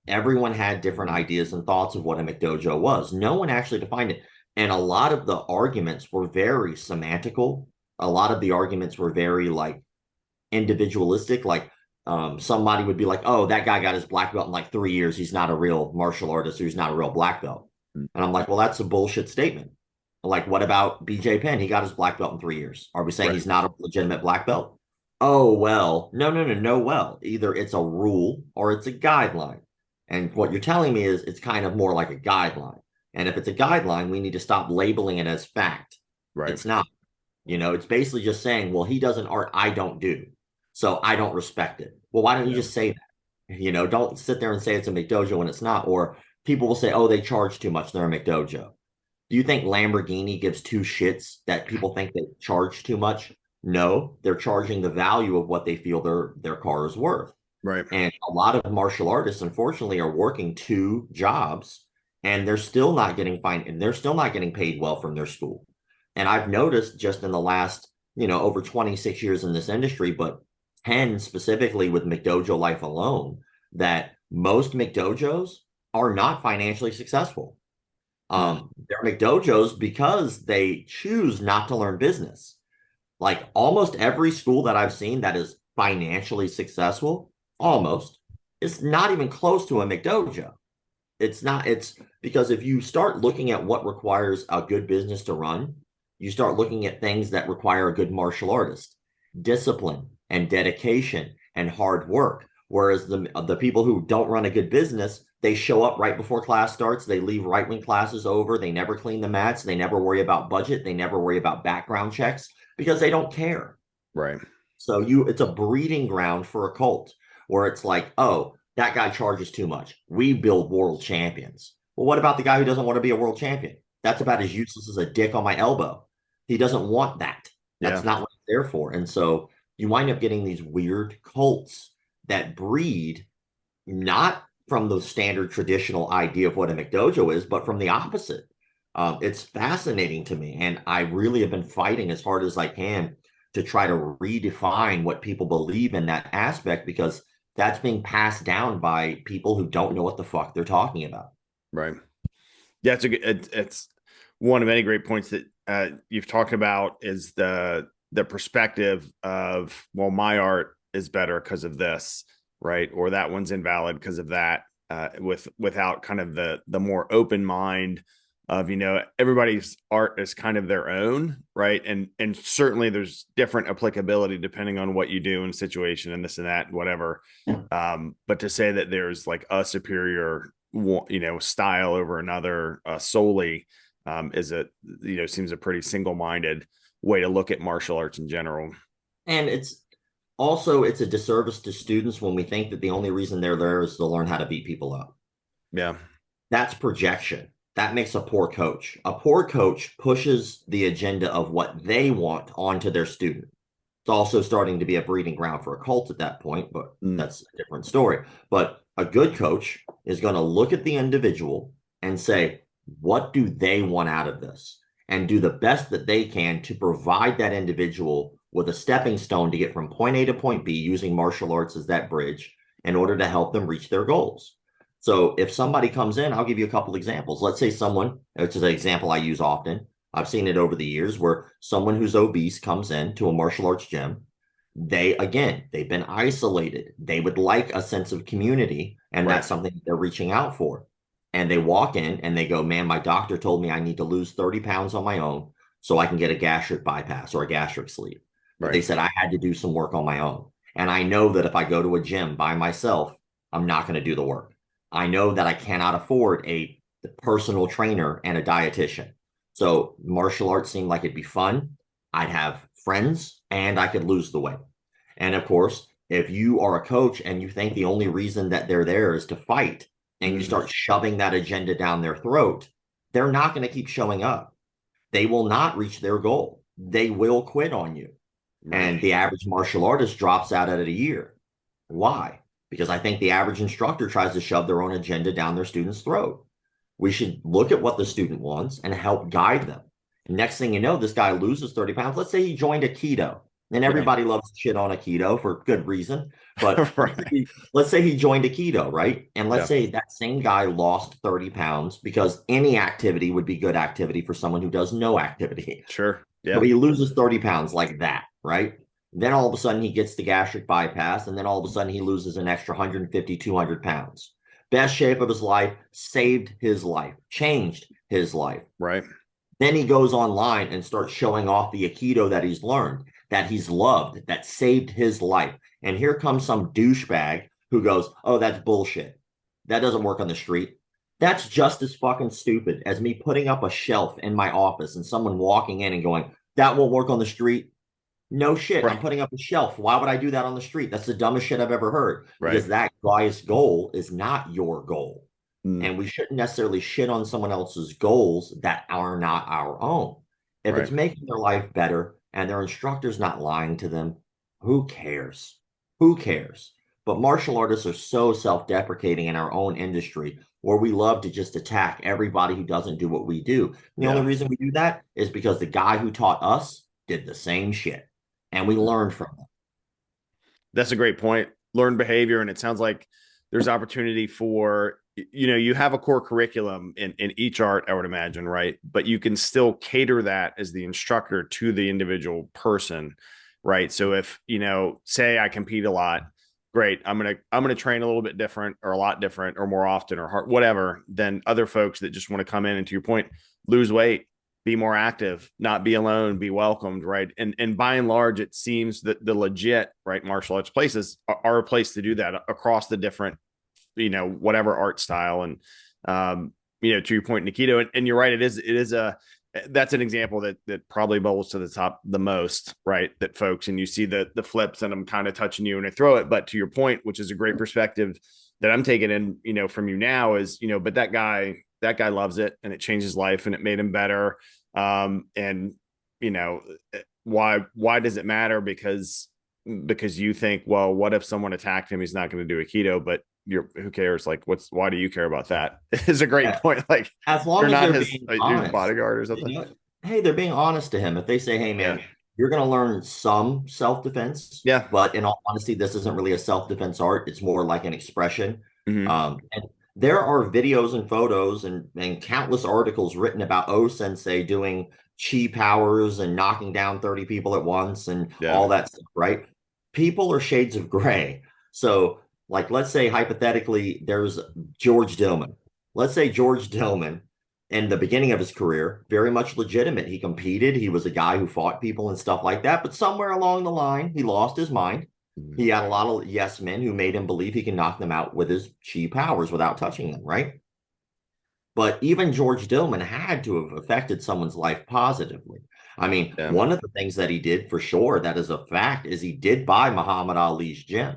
Everyone had different ideas and thoughts of what a McDojo was. No one actually defined it. And a lot of the arguments were very semantical. A lot of the arguments were very like individualistic. Like somebody would be like, "Oh, that guy got his black belt in like 3 years. He's not a real martial artist, or he's not a real black belt." And I'm like, well, that's a bullshit statement. Like, what about BJ Penn? He got his black belt in 3 years. Are we saying he's not a legitimate black belt? oh, well, no, well, either it's a rule or it's a guideline. And what you're telling me is it's kind of more like a guideline. And if it's a guideline, we need to stop labeling it as fact. Right. It's not. It's basically just saying, well, he doesn't art, I don't do. So I don't respect it. Well, why don't you Yeah. just say that? Don't sit there and say it's a McDojo when it's not. Or people will say, oh, they charge too much. They're a McDojo. Do you think Lamborghini gives two shits that people think they charge too much? No, they're charging the value of what they feel their car is worth. Right. And a lot of martial artists, unfortunately, are working two jobs and they're still not getting fined and they're still not getting paid well from their school. And I've noticed just in the last, over 26 years in this industry, but 10 specifically with McDojo Life alone, that most McDojos are not financially successful. They're McDojos because they choose not to learn business. Like almost every school that I've seen that is financially successful, almost, is not even close to a McDojo. It's not, it's because if you start looking at what requires a good business to run, you start looking at things that require a good martial artist, discipline and dedication and hard work. Whereas the people who don't run a good business, they show up right before class starts. They leave right when class is over. They never clean the mats. They never worry about budget. They never worry about background checks because they don't care. Right. So it's a breeding ground for a cult where it's like, oh, that guy charges too much. We build world champions. Well, what about the guy who doesn't want to be a world champion? That's about as useless as a dick on my elbow. He doesn't want that. That's not what he's there for. And so you wind up getting these weird cults that breed not from the standard traditional idea of what a McDojo is, but from the opposite. It's fascinating to me. And I really have been fighting as hard as I can to try to redefine what people believe in that aspect, because that's being passed down by people who don't know what the fuck they're talking about. Right. Yeah, it's one of many great points that you've talked about is the perspective of, well, my art is better because of this, right? Or that one's invalid because of that, without kind of the more open mind of, everybody's art is kind of their own, right? And certainly there's different applicability depending on what you do in situation and this and that, whatever. But to say that there's like a superior, style over another solely seems a pretty single-minded way to look at martial arts in general. And it's a disservice to students when we think that the only reason they're there is to learn how to beat people up. Yeah. That's projection. That makes a poor coach. A poor coach pushes the agenda of what they want onto their student. It's also starting to be a breeding ground for a cult at that point, but that's a different story. But a good coach is going to look at the individual and say, what do they want out of this? And do the best that they can to provide that individual with a stepping stone to get from point A to point B, using martial arts as that bridge in order to help them reach their goals. So if somebody comes in, I'll give you a couple examples. Let's say someone, which is an example I use often, I've seen it over the years, where someone who's obese comes in to a martial arts gym. They've been isolated. They would like a sense of community, and that's something they're reaching out for. And they walk in and they go, man, my doctor told me I need to lose 30 pounds on my own so I can get a gastric bypass or a gastric sleeve. But they said I had to do some work on my own. And I know that if I go to a gym by myself, I'm not going to do the work. I know that I cannot afford a personal trainer and a dietitian. So martial arts seemed like it'd be fun. I'd have friends and I could lose the weight. And of course, if you are a coach and you think the only reason that they're there is to fight, and you start shoving that agenda down their throat, they're not going to keep showing up. They will not reach their goal. They will quit on you. And the average martial artist drops out at it a year. Why? Because I think the average instructor tries to shove their own agenda down their student's throat. We should look at what the student wants and help guide them. And next thing you know, this guy loses 30 pounds. Let's say he joined a keto. And everybody loves shit on a keto for good reason. But let's say he joined a keto, right? And let's say that same guy lost 30 pounds because any activity would be good activity for someone who does no activity. Sure. Yeah. So he loses 30 pounds like that, right? Then all of a sudden he gets the gastric bypass, and then all of a sudden he loses an extra 150, 200 pounds. Best shape of his life, saved his life, changed his life. Right. Then he goes online and starts showing off the Aikido that he's learned. that he's loved, that saved his life. And here comes some douchebag who goes, oh, that's bullshit. That doesn't work on the street. That's just as fucking stupid as me putting up a shelf in my office and someone walking in and going, that won't work on the street. No shit. Right. I'm putting up a shelf. Why would I do that on the street? That's the dumbest shit I've ever heard. Right. Because that guy's goal is not your goal. Mm. And we shouldn't necessarily shit on someone else's goals that are not our own. If Right. it's making their life better and their instructor's not lying to them, who cares? Who cares? But martial artists are so self-deprecating in our own industry where we love to just attack everybody who doesn't do what we do. And the only reason we do that is because the guy who taught us did the same shit. And we learned from them. That's a great point. Learned behavior. And it sounds like there's opportunity for, you have a core curriculum in each art, I would imagine, right? But you can still cater that as the instructor to the individual person, right? So if, say I compete a lot, great. I'm going to train a little bit different or a lot different or more often or hard, whatever, than other folks that just want to come in and, to your point, lose weight, be more active, not be alone, be welcomed, right? And by and large, it seems that the legit, right, martial arts places are a place to do that across the different, whatever art style. And, to your point, Nikito, and you're right, that's an example that probably bubbles to the top the most, right? That folks, and you see the flips and I'm kind of touching you and I throw it. But to your point, which is a great perspective that I'm taking in, from you now is, but that guy loves it and it changed his life and it made him better. And why does it matter? Because you think, well, what if someone attacked him? He's not going to do Aikido, but who cares? Like, why do you care about that? It's a great point. Like, as long you're as not they're his being honest, bodyguard or something. Hey, they're being honest to him. If they say, hey man, you're going to learn some self-defense. Yeah. But in all honesty, this isn't really a self-defense art. It's more like an expression. Mm-hmm. And there are videos and photos and countless articles written about Sensei doing chi powers and knocking down 30 people at once and all that stuff, right? People are shades of gray. So, like, let's say hypothetically, there's George Dillman. Let's say George Dillman, in the beginning of his career, very much legitimate. He competed. He was a guy who fought people and stuff like that. But somewhere along the line, he lost his mind. He had a lot of yes men who made him believe he can knock them out with his chi powers without touching them, right? But even George Dillman had to have affected someone's life positively. I mean, one of the things that he did for sure, that is a fact, is he did buy Muhammad Ali's gym.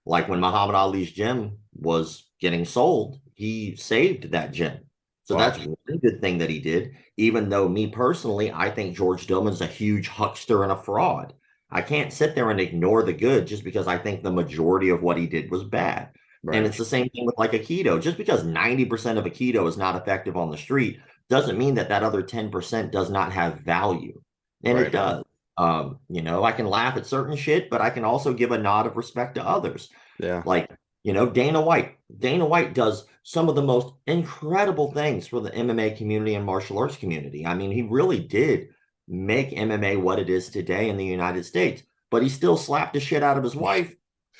Like when Muhammad Ali's gym was getting sold, he saved that gym. So that's one good thing that he did, even though me personally, I think George Dillman's a huge huckster and a fraud. I can't sit there and ignore the good just because I think the majority of what he did was bad. Right. And it's the same thing with like Aikido. Just because 90% of Aikido is not effective on the street doesn't mean that other 10% does not have value. And it does. I can laugh at certain shit, but I can also give a nod of respect to others. Yeah. Like, Dana White. Dana White does some of the most incredible things for the MMA community and martial arts community. I mean, he really did make MMA what it is today in the United States, but he still slapped the shit out of his wife.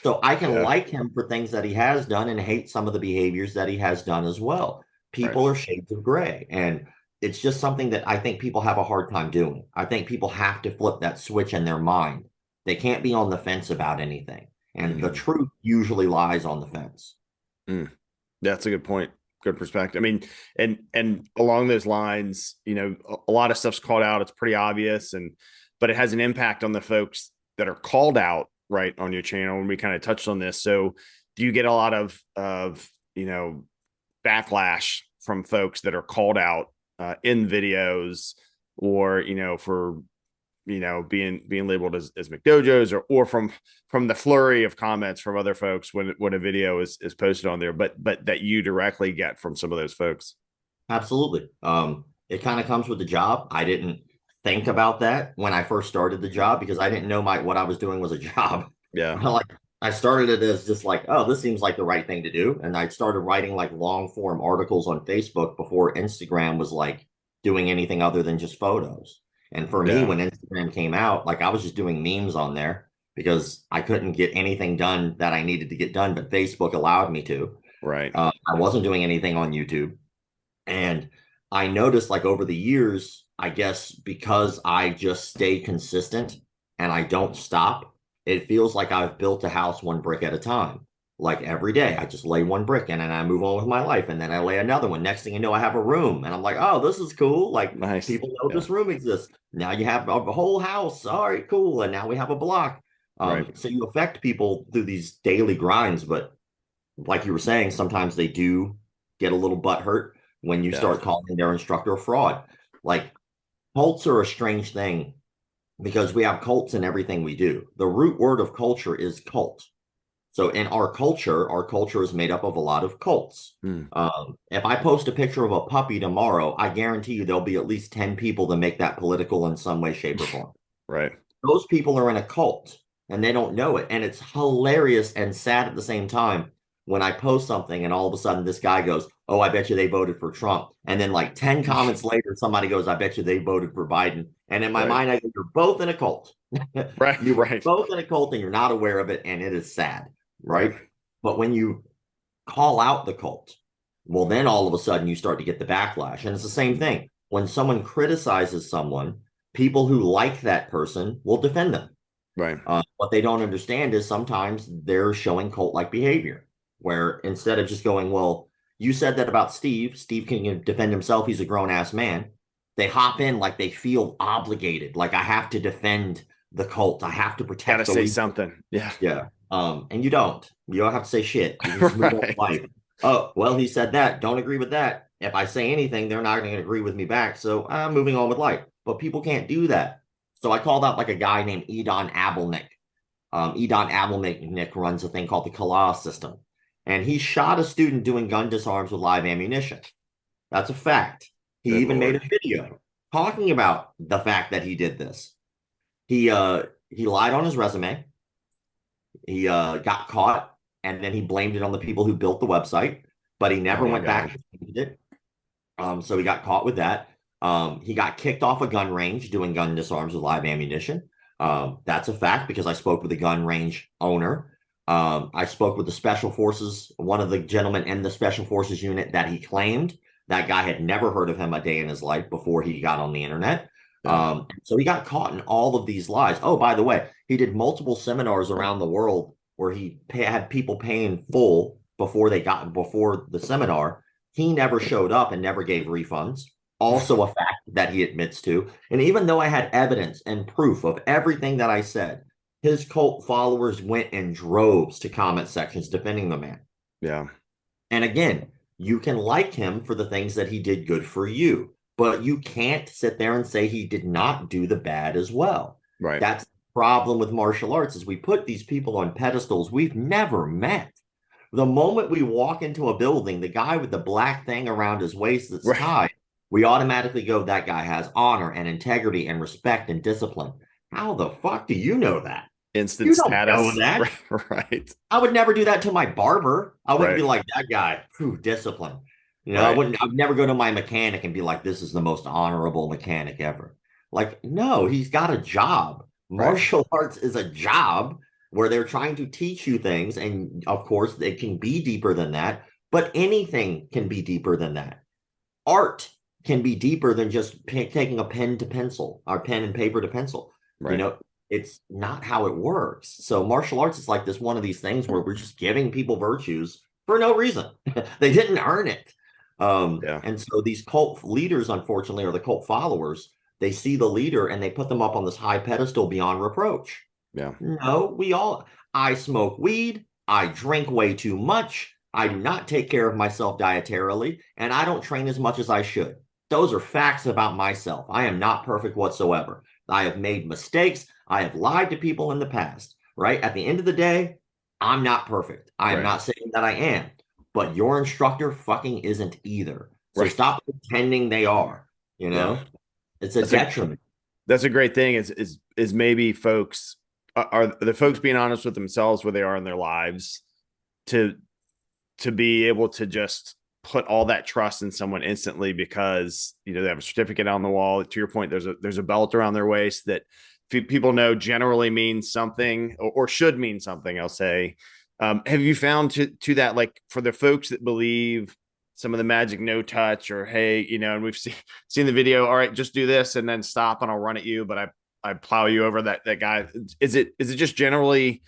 So I can like him for things that he has done and hate some of the behaviors that he has done as well. People are shades of gray. And it's just something that I think people have a hard time doing. I think people have to flip that switch in their mind. They can't be on the fence about anything. And the truth usually lies on the fence. That's a good point. Good perspective. I mean, and along those lines, a lot of stuff's called out. It's pretty obvious, but it has an impact on the folks that are called out, right, on your channel. And we kind of touched on this. So do you get a lot of backlash from folks that are called out in videos or, for, being labeled as McDojos or from the flurry of comments from other folks when a video is posted on there, but that you directly get from some of those folks? Absolutely. It kind of comes with the job. I didn't think about that when I first started the job because I didn't know what I was doing was a job. Yeah. I started it as just like, oh, this seems like the right thing to do. And I started writing like long form articles on Facebook before Instagram was like doing anything other than just photos. And for me, when Instagram came out, like I was just doing memes on there because I couldn't get anything done that I needed to get done, but Facebook allowed me to. Right. I wasn't doing anything on YouTube. And I noticed like over the years, I guess because I just stayed consistent and I don't stop, it feels like I've built a house one brick at a time. Like every day, I just lay one brick and then I move on with my life. And then I lay another one. Next thing you know, I have a room and I'm like, oh, this is cool. Like Nice. people know this room exists. Now you have a whole house. All right, cool. And now we have a block. Right. So you affect people through these daily grinds. But like you were saying, sometimes they do get a little butt hurt when you start calling their instructor a fraud. Like cults are a strange thing because we have cults in everything we do. The root word of culture is cult. So in our culture is made up of a lot of cults. If I post a picture of a puppy tomorrow, I guarantee you there'll be at least 10 people that make that political in some way, shape, or form. Right. Those people are in a cult and they don't know it. And it's hilarious and sad at the same time when I post something and all of a sudden this guy goes, oh, I bet you they voted for Trump. And then like 10 comments later, somebody goes, I bet you they voted for Biden. And in my mind, I go, you're both in a cult. Right. You're both in a cult and you're not aware of it. And it is sad. Right. But when you call out the cult, well, then all of a sudden you start to get the backlash. And it's the same thing. When someone criticizes someone, people who like that person will defend them. Right. What they don't understand is sometimes they're showing cult-like behavior, where instead of just going, well, you said that about Steve. Steve can defend himself. He's a grown-ass man. They hop in like they feel obligated. Like I have to defend the cult. I have to protect. Gotta say something. Yeah. Yeah. And you don't have to say shit. You just move on with life. Oh, well, he said that. Don't agree with that. If I say anything, they're not going to agree with me back. So I'm moving on with life. But people can't do that. So I called out like a guy named Edon Abelnick. Edon Abelnick runs a thing called the Kala system. And he shot a student doing gun disarms with live ammunition. That's a fact. He even made a video talking about the fact that he did this. He lied on his resume. He got caught, and then he blamed it on the people who built the website, but he never went back and changed it. So he got caught with that. He got kicked off a gun range doing gun disarms with live ammunition. That's a fact because I spoke with the gun range owner. I spoke with the special forces, one of the gentlemen in the special forces unit that he claimed. That guy had never heard of him a day in his life before he got on the internet. So he got caught in all of these lies. Oh, by the way, he did multiple seminars around the world where he had people paying full before the seminar. He never showed up and never gave refunds. Also a fact that he admits to. And even though I had evidence and proof of everything that I said, his cult followers went in droves to comment sections defending the man. Yeah. And again, you can like him for the things that he did good for you, but you can't sit there and say he did not do the bad as well. Right. That's the problem with martial arts is we put these people on pedestals we've never met. The moment we walk into a building, the guy with the black thing around his waist that's tied, we automatically go, that guy has honor and integrity and respect and discipline. How the fuck do you know that? Instant you status. Don't know that. Right. I would never do that to my barber. I wouldn't be like, that guy, discipline. You know, I'd never go to my mechanic and be like, this is the most honorable mechanic ever. Like, no, he's got a job. Martial arts is a job where they're trying to teach you things. And of course, it can be deeper than that, but anything can be deeper than that. Art can be deeper than just taking a pen to pencil or pen and paper to pencil. You know, it's not how it works. So martial arts is like this one of these things where we're just giving people virtues for no reason. They didn't earn it. And so these cult leaders, unfortunately, or the cult followers, they see the leader and they put them up on this high pedestal beyond reproach. Yeah. No, I smoke weed. I drink way too much. I do not take care of myself dietarily, and I don't train as much as I should. Those are facts about myself. I am not perfect whatsoever. I have made mistakes. I have lied to people in the past, right? At the end of the day, I'm not perfect. I am not saying that I am, but your instructor fucking isn't either. So stop pretending they are, you know? It's a detriment. That's a great thing is maybe folks are the folks being honest with themselves where they are in their lives to be able to just put all that trust in someone instantly because, you know, they have a certificate on the wall. To your point, there's a belt around their waist that people know generally means something or should mean something, I'll say. Have you found to that, like for the folks that believe some of the magic no touch or, hey, you know, and we've seen the video, all right, just do this and then stop and I'll run at you, but I plow you over that guy. Is it just generally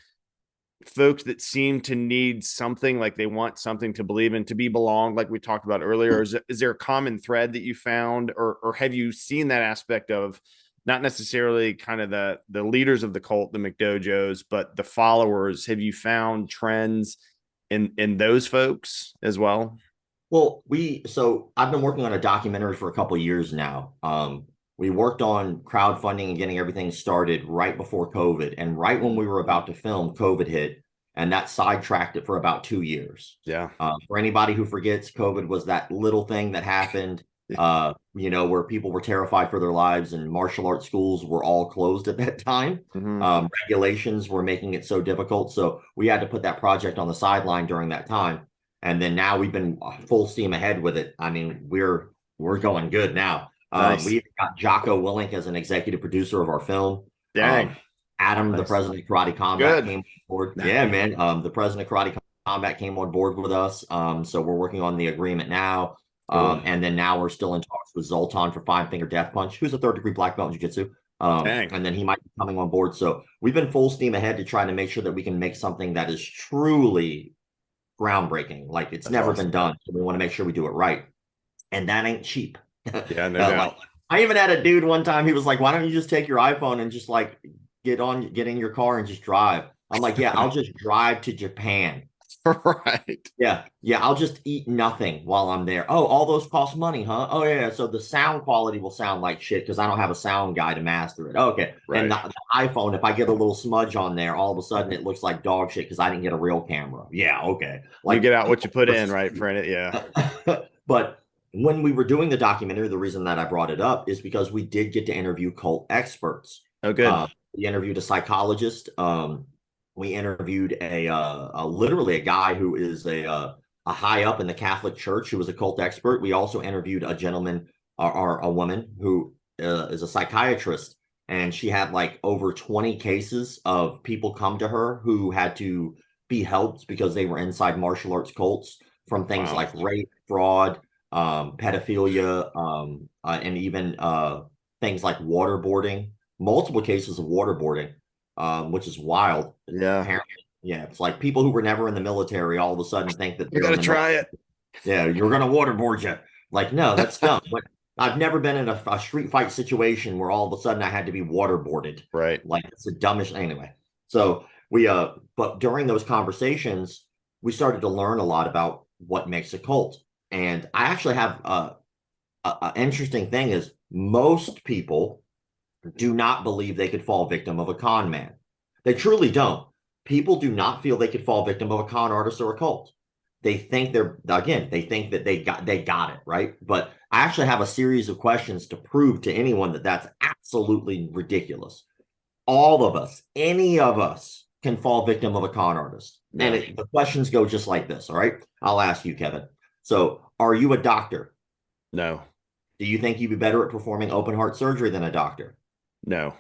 folks that seem to need something, like they want something to believe in, to be belonged, like we talked about earlier? Is there a common thread that you found, or have you seen that aspect of not necessarily kind of the leaders of the cult, the McDojos, but the followers? Have you found trends in those folks as well? Well, so I've been working on a documentary for a couple of years now. We worked on crowdfunding and getting everything started right before COVID. And right when we were about to film, COVID hit, and that sidetracked it for about 2 years. Yeah. For anybody who forgets, COVID was that little thing that happened, where people were terrified for their lives, and martial arts schools were all closed at that time. Mm-hmm. Regulations were making it so difficult. So we had to put that project on the sideline during that time. And then now we've been full steam ahead with it. I mean, we're going good now. Nice. We've got Jocko Willink as an executive producer of our film. Dang. Adam, Nice. the president of Karate Combat, Good. came on board. Yeah, man. The president of Karate Combat came on board with us. So we're working on the agreement now. Cool. And then now we're still in talks with Zoltan for Five Finger Death Punch, who's a third-degree black belt in jiu-jitsu. And then he might be coming on board. So we've been full steam ahead to try to make sure that we can make something that is truly groundbreaking. Like, it's never been done. So we want to make sure we do it right. And that ain't cheap. Yeah, no doubt. Like, I even had a dude one time, he was like, why don't you just take your iPhone and just like get in your car and just drive? I'm like, yeah, I'll just drive to Japan. Right. Yeah. I'll just eat nothing while I'm there. Oh, all those cost money, huh? Oh, yeah. So the sound quality will sound like shit because I don't have a sound guy to master it. Okay. Right. And the iPhone, if I get a little smudge on there, all of a sudden it looks like dog shit because I didn't get a real camera. Yeah. Okay. Like, you get out what you put in, right, friend? Yeah. But when we were doing the documentary, the reason that I brought it up is because we did get to interview cult experts. Oh, good. We interviewed a psychologist. We interviewed literally a guy who is a high up in the Catholic Church who was a cult expert. We also interviewed a gentleman or a woman who is a psychiatrist, and she had like over 20 cases of people come to her who had to be helped because they were inside martial arts cults, from things like rape, fraud, pedophilia, and even things like waterboarding, multiple cases of waterboarding, which is wild. Yeah. Apparently, yeah. It's like people who were never in the military all of a sudden think that you're going to try it. Yeah. You're going to waterboard you. Like, no, that's dumb. But I've never been in a street fight situation where all of a sudden I had to be waterboarded. Right. Like, it's the dumbest. Anyway. So but during those conversations, we started to learn a lot about what makes a cult. And I actually have an interesting thing is most people do not believe they could fall victim of a con man. They truly don't. People do not feel they could fall victim of a con artist or a cult. They think they think that they got it, right? But I actually have a series of questions to prove to anyone that that's absolutely ridiculous. All of us, any of us, can fall victim of a con artist. Yeah. And the questions go just like this, all right? I'll ask you, Kevin. So, are you a doctor? No. Do you think you'd be better at performing open heart surgery than a doctor? No.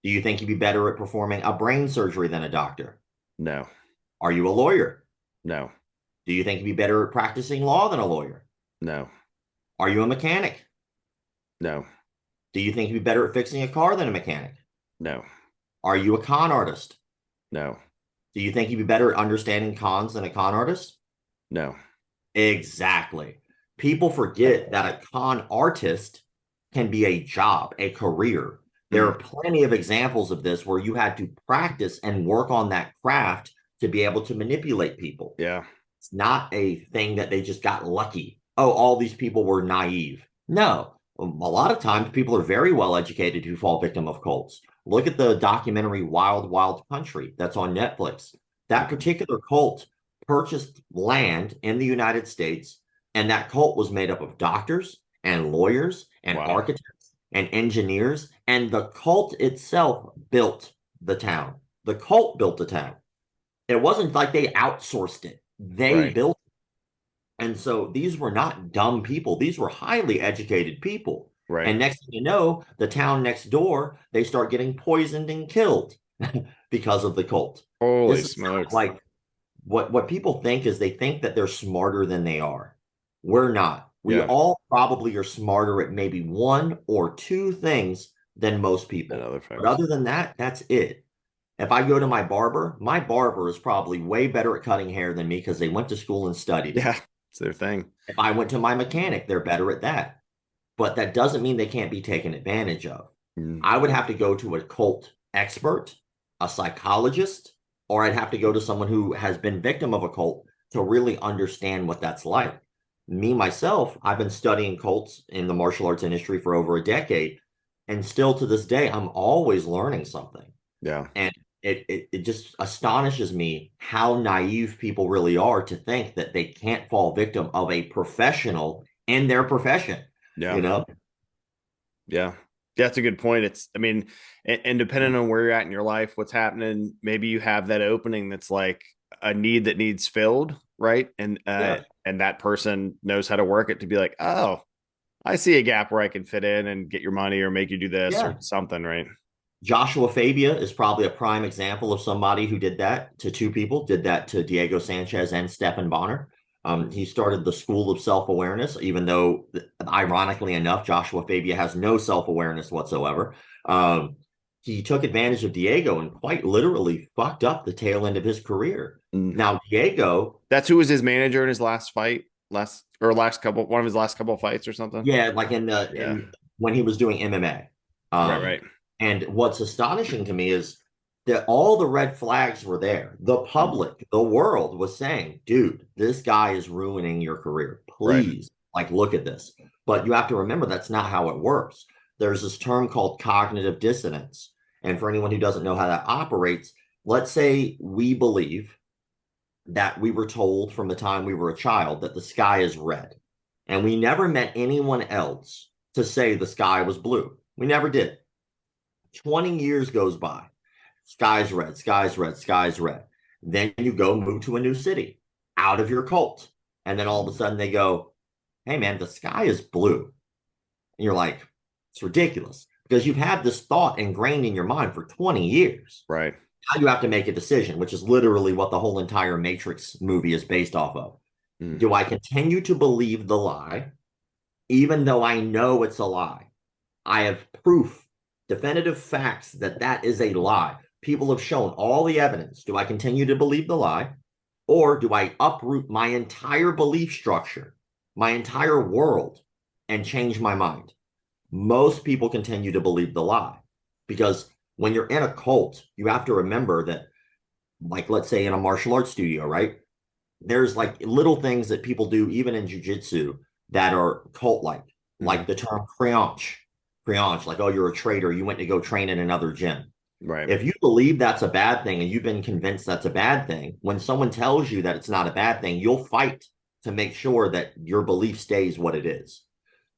Do you think you'd be better at performing a brain surgery than a doctor? No. Are you a lawyer? No. Do you think you'd be better at practicing law than a lawyer? No. Are you a mechanic? No. Do you think you'd be better at fixing a car than a mechanic? No. Are you a con artist? No. Do you think you'd be better at understanding cons than a con artist? No. Exactly. People forget that a con artist can be a job, a career. There are plenty of examples of this where you had to practice and work on that craft to be able to manipulate people. Yeah. It's not a thing that they just got lucky. Oh, all these people were naive. No, a lot of times people are very well educated who fall victim of cults. Look at the documentary Wild Wild Country that's on Netflix. That particular cult purchased land in the United States, and that cult was made up of doctors and lawyers and architects and engineers, and the cult itself built the town. The cult built the town. It wasn't like they outsourced it. They built it. And so these were not dumb people. These were highly educated people. Right. And next thing you know, the town next door, they start getting poisoned and killed because of the cult. Holy smokes. Like, what people think is they think that they're smarter than they are. We're not. We all probably are smarter at maybe one or two things than most And people. other folks. But other than that, that's it. If I go to my barber is probably way better at cutting hair than me because they went to school and studied. Yeah, it's their thing. If I went to my mechanic, they're better at that. But that doesn't mean they can't be taken advantage of. I would have to go to a cult expert, a psychologist, or I'd have to go to someone who has been victim of a cult to really understand what that's like. Me, myself, I've been studying cults in the martial arts industry for over a decade. And still to this day, I'm always learning something. Yeah. And it just astonishes me how naive people really are to think that they can't fall victim of a professional in their profession. Yeah. You know? Yeah. That's a good point. And depending on where you're at in your life, what's happening, maybe you have that opening that's like a need that needs filled, right? And that person knows how to work it to be like, oh, I see a gap where I can fit in and get your money or make you do this or something, right? Joshua Fabia is probably a prime example of somebody who did that to two people, did that to Diego Sanchez and Stephan Bonner. He started the School of Self-Awareness, even though, ironically enough, Joshua Fabia has no self-awareness whatsoever. He took advantage of Diego and quite literally fucked up the tail end of his career. Now, Diego... That's who was his manager in his last fight? One of his last couple of fights or something? Yeah, like when he was doing MMA. Right. And what's astonishing to me is that all the red flags were there. The public, the world was saying, dude, this guy is ruining your career. Please, look at this. But you have to remember that's not how it works. There's this term called cognitive dissonance. And for anyone who doesn't know how that operates, let's say we believe that we were told from the time we were a child that the sky is red. And we never met anyone else to say the sky was blue. We never did. 20 years goes by. Sky's red, sky's red, sky's red. Then you go move to a new city out of your cult. And then all of a sudden they go, hey, man, the sky is blue. And you're like, it's ridiculous because you've had this thought ingrained in your mind for 20 years. Right. Now you have to make a decision, which is literally what the whole entire Matrix movie is based off of. Do I continue to believe the lie, even though I know it's a lie? I have proof. Definitive facts that is a lie. People have shown all the evidence. Do I continue to believe the lie? Or do I uproot my entire belief structure, my entire world, and change my mind? Most people continue to believe the lie because when you're in a cult, you have to remember that, let's say in a martial arts studio, right? There's little things that people do, even in jiu-jitsu, that are cult-like, like the term creonche, oh, you're a traitor, you went to go train in another gym. Right. If you believe that's a bad thing and you've been convinced that's a bad thing, when someone tells you that it's not a bad thing, you'll fight to make sure that your belief stays what it is.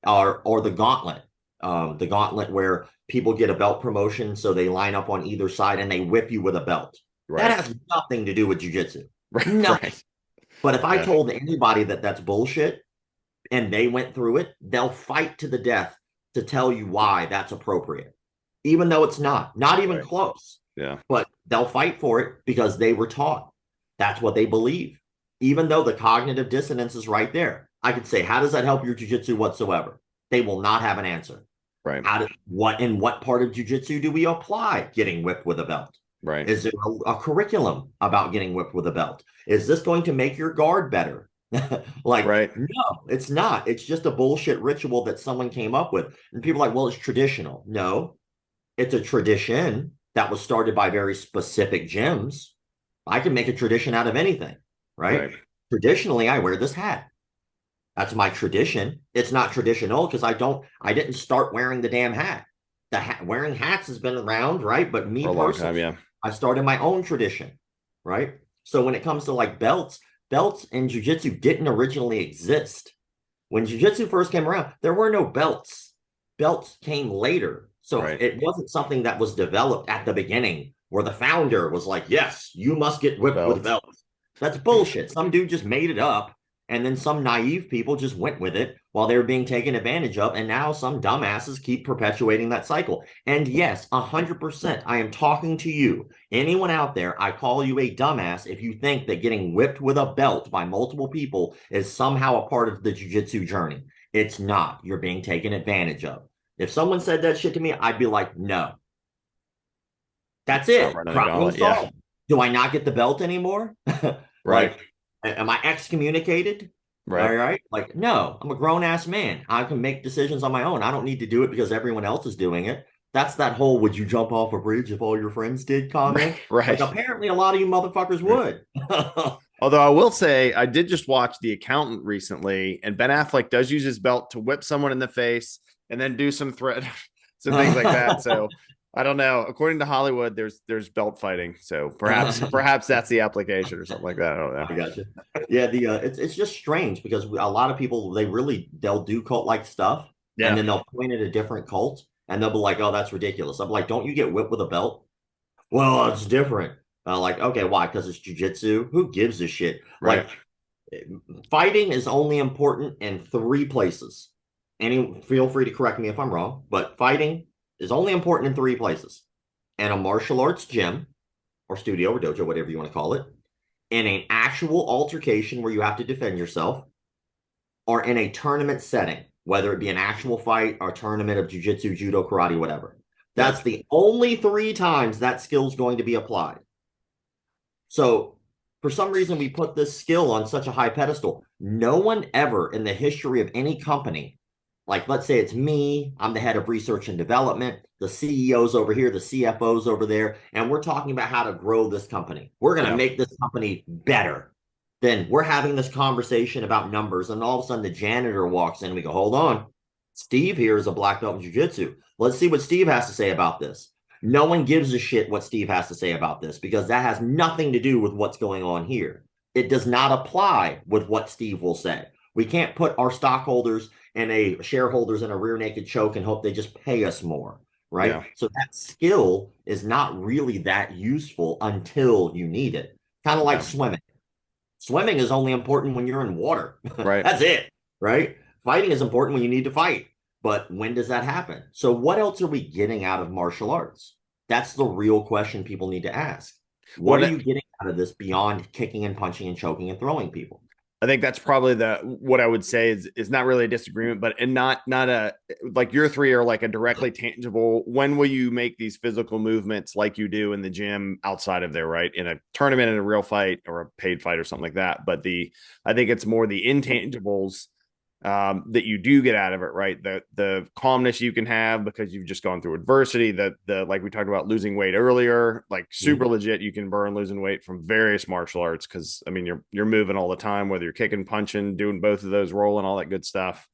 Or the gauntlet where people get a belt promotion, so they line up on either side and they whip you with a belt. Right. That has nothing to do with jiu-jitsu. Right. Nothing. Right. But if I told anybody that that's bullshit and they went through it, they'll fight to the death to tell you why that's appropriate, even though it's not even close. Yeah. But they'll fight for it because they were taught. That's what they believe. Even though the cognitive dissonance is right there. I could say, how does that help your jiu-jitsu whatsoever? They will not have an answer. Right. In what part of jiu-jitsu do we apply getting whipped with a belt? Right. Is there a curriculum about getting whipped with a belt? Is this going to make your guard better? No, it's not. It's just a bullshit ritual that someone came up with. And people are like, well, it's traditional. No, it's a tradition that was started by very specific gyms. I can make a tradition out of anything, right? Traditionally, I wear this hat. That's my tradition. It's not traditional because I didn't start wearing the damn hat. Wearing hats has been around, right? But me personally, I started my own tradition, right? So when it comes to belts in jiu-jitsu didn't originally exist. When jiu-jitsu first came around, there were no belts. Belts came later. So it wasn't something that was developed at the beginning where the founder was like, yes, you must get whipped with belts. That's bullshit. Some dude just made it up. And then some naive people just went with it while they were being taken advantage of. And now some dumbasses keep perpetuating that cycle. And yes, 100%, I am talking to you. Anyone out there, I call you a dumbass if you think that getting whipped with a belt by multiple people is somehow a part of the jiu-jitsu journey. It's not. You're being taken advantage of. If someone said that shit to me, I'd be like, no. That's it. Problem solved. Do I not get the belt anymore? Like, am I excommunicated? All right. Like, no, I'm a grown ass man. I can make decisions on my own. I don't need to do it because everyone else is doing it. That's that whole "would you jump off a bridge if all your friends did" comment. Like, apparently a lot of you motherfuckers would. Although I will say, I did just watch The Accountant recently, and Ben Affleck does use his belt to whip someone in the face and then do some things like that. So I don't know. According to Hollywood, there's belt fighting. So perhaps that's the application or something like that. I don't know. I gotcha. Yeah, it's just strange because a lot of people they'll do cult like stuff, and then they'll point at a different cult and they'll be like, "Oh, that's ridiculous." I'm like, "Don't you get whipped with a belt?" Well, it's different. Like, okay, why? Because it's jujitsu. Who gives a shit? Like, fighting is only important in 3 places. Feel free to correct me if I'm wrong, but fighting is only important in 3 places: in a martial arts gym or studio or dojo, whatever you want to call it, in an actual altercation where you have to defend yourself, or in a tournament setting, whether it be an actual fight or a tournament of jiu-jitsu, judo, karate, whatever. That's the only 3 times that skill is going to be applied. So for some reason, we put this skill on such a high pedestal. No one ever in the history of any company, like let's say it's me, I'm the head of research and development, the CEO's over here, the CFO's over there, and we're talking about how to grow this company. We're going to make this company better. Then we're having this conversation about numbers, and all of a sudden the janitor walks in and we go, hold on. Steve here is a black belt in jiu-jitsu. Let's see what Steve has to say about this. No one gives a shit what Steve has to say about this because that has nothing to do with what's going on here. It does not apply with what Steve will say. We can't put our stockholders and shareholders in a rear naked choke and hope they just pay us more, right? Yeah. So that skill is not really that useful until you need it. Kind of like swimming. Swimming is only important when you're in water. Right. That's it, right? Fighting is important when you need to fight. But when does that happen? So what else are we getting out of martial arts? That's the real question people need to ask. What are you getting out of this beyond kicking and punching and choking and throwing people? I think that's probably what I would say is not really a disagreement, but not a, like your 3 are like a directly tangible. When will you make these physical movements like you do in the gym outside of there, right? In a tournament, in a real fight or a paid fight or something like that. But I think it's more the intangibles that you do get out of it, right? The calmness you can have because you've just gone through adversity, the like we talked about losing weight earlier, like super legit, you can burn losing weight from various martial arts because I mean you're moving all the time, whether you're kicking, punching, doing both of those, rolling, all that good stuff.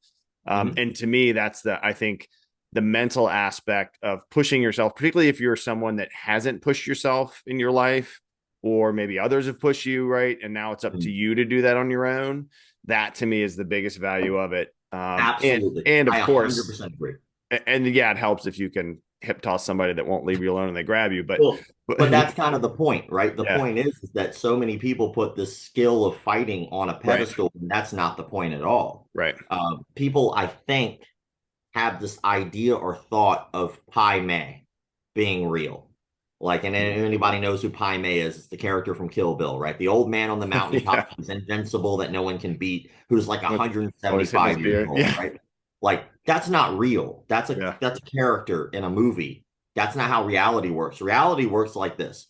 And to me, that's I think the mental aspect of pushing yourself, particularly if you're someone that hasn't pushed yourself in your life, or maybe others have pushed you, right? And now it's up to you to do that on your own. That to me is the biggest value of it. Absolutely. And of course, 100% agree. And yeah, it helps if you can hip toss somebody that won't leave you alone and they grab you. But that's kind of the point, right? The point is that so many people put the skill of fighting on a pedestal, and that's not the point at all. Right. People, I think, have this idea or thought of Pai Mei being real. Like, and anybody knows who Pai Mei is. It's the character from Kill Bill, right? The old man on the mountaintop who's invincible, that no one can beat, who's like 175 years old, right? Like, that's not real. That's a character in a movie. That's not how reality works. Reality works like this.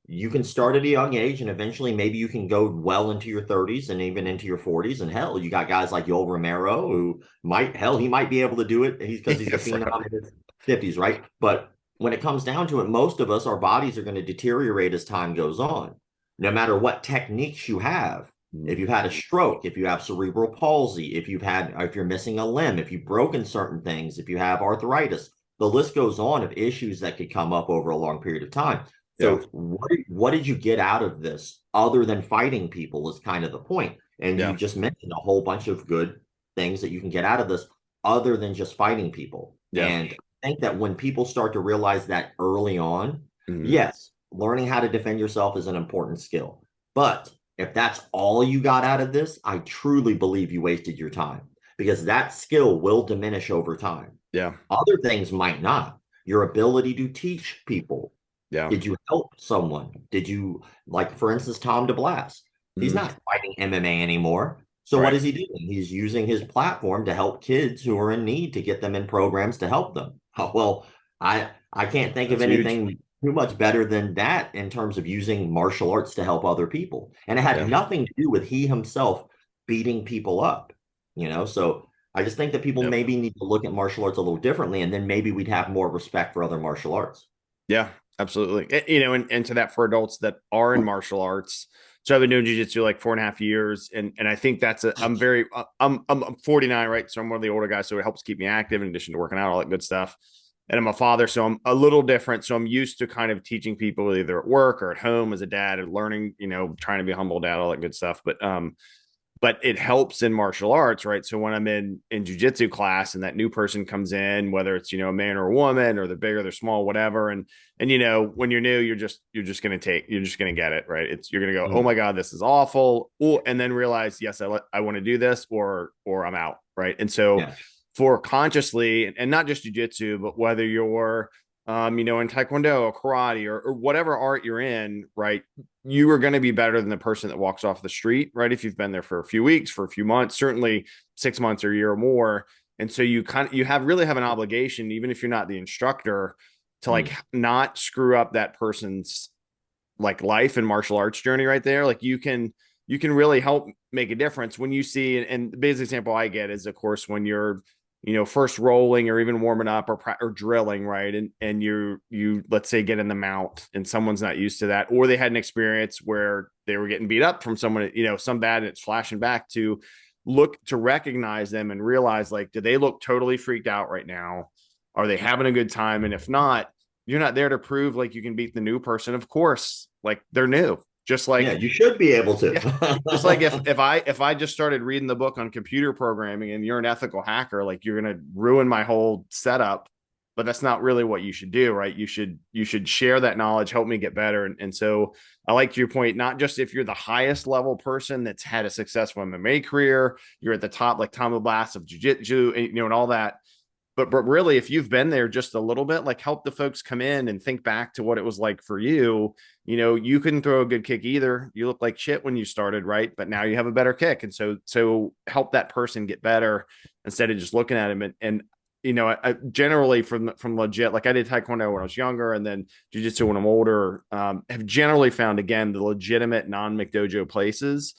You can start at a young age, and eventually maybe you can go well into your 30s and even into your 40s. And hell, you got guys like Yoel Romero who he might be able to do it because he's a phenom in his 50s, right? But when it comes down to it, most of us, our bodies are going to deteriorate as time goes on. No matter what techniques you have, if you've had a stroke, if you have cerebral palsy, if you're missing a limb, if you've broken certain things, if you have arthritis, the list goes on of issues that could come up over a long period of time. So what did you get out of this other than fighting people is kind of the point. And you just mentioned a whole bunch of good things that you can get out of this other than just fighting people. And I think that when people start to realize that early on, yes, learning how to defend yourself is an important skill. But if that's all you got out of this, I truly believe you wasted your time because that skill will diminish over time. Yeah. Other things might not. Your ability to teach people. Yeah. Did you help someone? Did you, like, for instance, Tom DeBlas? He's not fighting MMA anymore. So what is he doing? He's using his platform to help kids who are in need, to get them in programs to help them. Well, I can't think of anything too much better than that in terms of using martial arts to help other people. And it had nothing to do with he himself beating people up, So I just think that people maybe need to look at martial arts a little differently, and then maybe we'd have more respect for other martial arts. Yeah, absolutely. And to that, for adults that are in martial arts. So I've been doing jiu-jitsu like 4.5 years. And I think I'm 49, right? So I'm one of the older guys. So it helps keep me active in addition to working out, all that good stuff. And I'm a father, so I'm a little different. So I'm used to kind of teaching people either at work or at home as a dad, and learning, trying to be a humble dad, all that good stuff. But it helps in martial arts, right? So when I'm in jiu-jitsu class and that new person comes in, whether it's, a man or a woman, or they're big or they're small, whatever. And when you're new, you're just going to get it, right? You're going to go, oh my God, this is awful. Ooh, and then realize, yes, I want to do this, or I'm out. Right. And so for consciously, and not just jiu-jitsu, but whether you're, in Taekwondo or karate or whatever art you're in, right? You are going to be better than the person that walks off the street, right? If you've been there for a few weeks, for a few months, certainly 6 months or a year or more. And so you really have an obligation, even if you're not the instructor, to like not screw up that person's like life and martial arts journey right there. Like you can really help make a difference when you see, and the biggest example I get is, of course, when you're first rolling or even warming up or drilling, right? And you let's say get in the mount and someone's not used to that, or they had an experience where they were getting beat up from someone, some bad, and it's flashing back to recognize them and realize, like, do they look totally freaked out right now? Are they having a good time? And if not, you're not there to prove like you can beat the new person. Of course, like they're new. Just like you should be able to. Just like if I just started reading the book on computer programming and you're an ethical hacker, like you're going to ruin my whole setup. But that's not really what you should do, right? You should share that knowledge, help me get better. And so I like your point, not just if you're the highest level person that's had a successful MMA career, you're at the top, like Tom Blast of jiu-jitsu, and all that. But really, if you've been there just a little bit, like help the folks come in and think back to what it was like for you. You couldn't throw a good kick either. You looked like shit when you started, right? But now you have a better kick. And so help that person get better instead of just looking at him. And I generally from legit, like I did Taekwondo when I was younger, and then jiu-jitsu when I'm older, have generally found, again, the legitimate non-McDojo places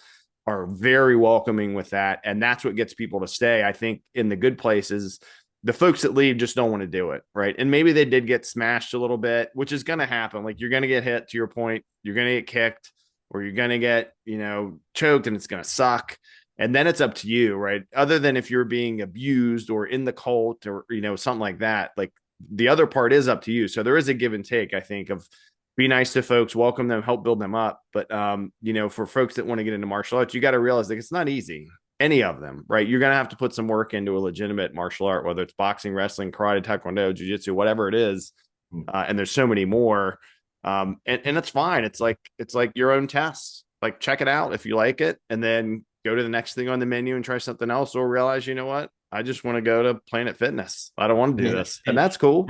are very welcoming with that. And that's what gets people to stay. I think in the good places, the folks that leave just don't want to do it, right? And maybe they did get smashed a little bit, which is going to happen. Like you're going to get hit, to your point, you're going to get kicked, or you're going to get, choked, and it's going to suck. And then it's up to you, right? Other than if you're being abused or in the cult or, something like that, like the other part is up to you. So there is a give and take, I think, of be nice to folks, welcome them, help build them up. But, for folks that want to get into martial arts, you got to realize like it's not easy. Any of them, right? You're going to have to put some work into a legitimate martial art, whether it's boxing, wrestling, karate, taekwondo, jiu-jitsu, whatever it is. And there's so many more. And it's fine. It's like your own test. Like check it out if you like it, and then go to the next thing on the menu and try something else, or realize, you know what? I just want to go to Planet Fitness. I don't want to do this. And that's cool.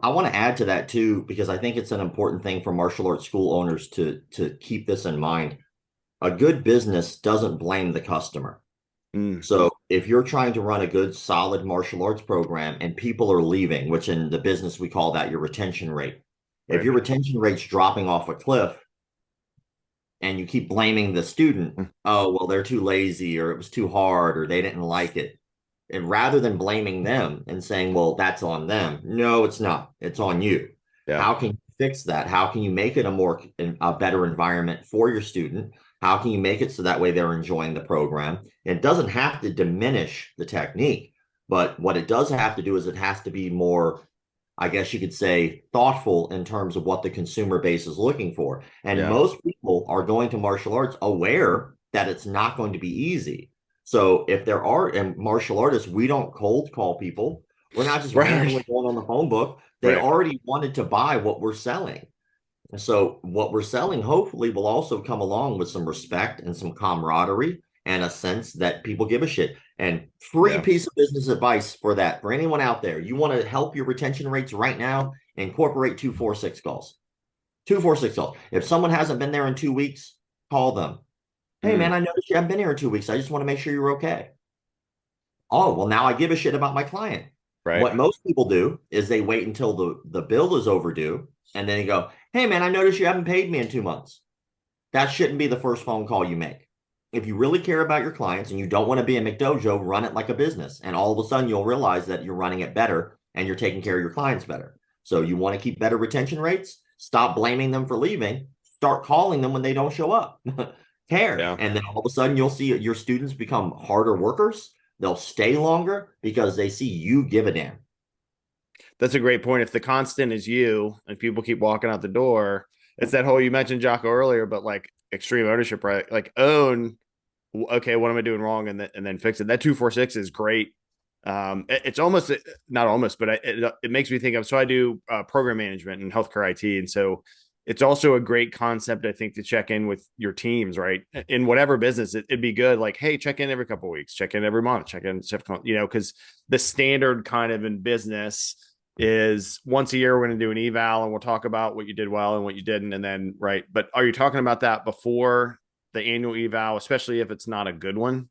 I want to add to that too, because I think it's an important thing for martial arts school owners to keep this in mind. A good business doesn't blame the customer. So if you're trying to run a good, solid martial arts program and people are leaving, which in the business we call that your retention rate. If your retention rate's dropping off a cliff and you keep blaming the student, oh, well, they're too lazy, or it was too hard, or they didn't like it. And rather than blaming them and saying, well, that's on them. No, it's not. It's on you. Yeah. How can you fix that? How can you make it a better environment for your student? How can you make it so that way they're enjoying the program? It doesn't have to diminish the technique, but what it does have to do is it has to be more, I guess you could say, thoughtful in terms of what the consumer base is looking for. And most people are going to martial arts aware that it's not going to be easy. So if there are martial artists, we don't cold call people. We're not just randomly going on the phone book. They already wanted to buy what we're selling. So what we're selling hopefully will also come along with some respect and some camaraderie and a sense that people give a shit. And free piece of business advice for that, for anyone out there, you want to help your retention rates right now, incorporate 246 calls. 246 calls. If someone hasn't been there in 2 weeks, call them Hey, man, I noticed you haven't been here in 2 weeks. I just want to make sure you're okay. Oh, well, now I give a shit about my client. Right. What most people do is they wait until the bill is overdue, and then they go, hey, man, I noticed you haven't paid me in 2 months. That shouldn't be the first phone call you make. If you really care about your clients and you don't want to be a McDojo, run it like a business. And all of a sudden, you'll realize that you're running it better and you're taking care of your clients better. So you want to keep better retention rates? Stop blaming them for leaving. Start calling them when they don't show up. Care. Yeah. And then all of a sudden, you'll see your students become harder workers. They'll stay longer because they see you give a damn. That's a great point. If the constant is you and people keep walking out the door, it's that whole, you mentioned Jocko earlier, but like extreme ownership, right? Like own, okay, what am I doing wrong? And then fix it. That 246 is great. It's almost, not almost, but it makes me think of, so I do program management and healthcare IT. And so it's also a great concept, I think, to check in with your teams, right? In whatever business, it'd be good. Like, hey, check in every couple of weeks, check in every month, check in, because the standard kind of in business is once a year, we're going to do an eval and we'll talk about what you did well and what you didn't. And then, right. But are you talking about that before the annual eval, especially if it's not a good one?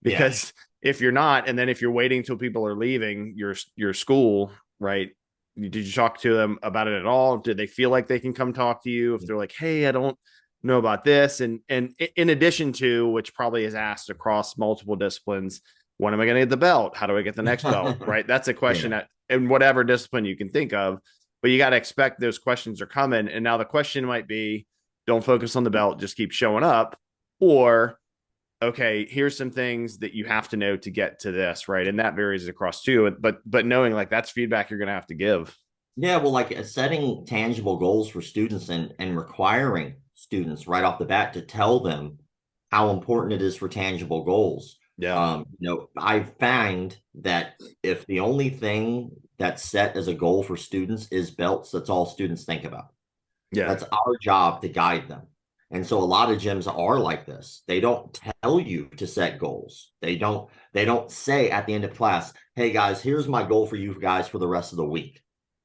Because if you're not, and then if you're waiting until people are leaving your school, right? Did you talk to them about it at all? Did they feel like they can come talk to you if they're like, hey, I don't know about this? And in addition to, which probably is asked across multiple disciplines, when am I going to get the belt? How do I get the next belt? Right? That's a question that in whatever discipline you can think of, but you got to expect those questions are coming. And now the question might be, don't focus on the belt, just keep showing up. Or, okay, here's some things that you have to know to get to this, right? And that varies across too. But knowing like that's feedback you're going to have to give. Yeah, well, like setting tangible goals for students and requiring students right off the bat to tell them how important it is for tangible goals. Yeah. I find that if the only thing that's set as a goal for students is belts, that's all students think about. Yeah. That's our job to guide them. And so a lot of gyms are like this. They don't tell you to set goals. They don't say at the end of class, hey guys, here's my goal for you guys for the rest of the week.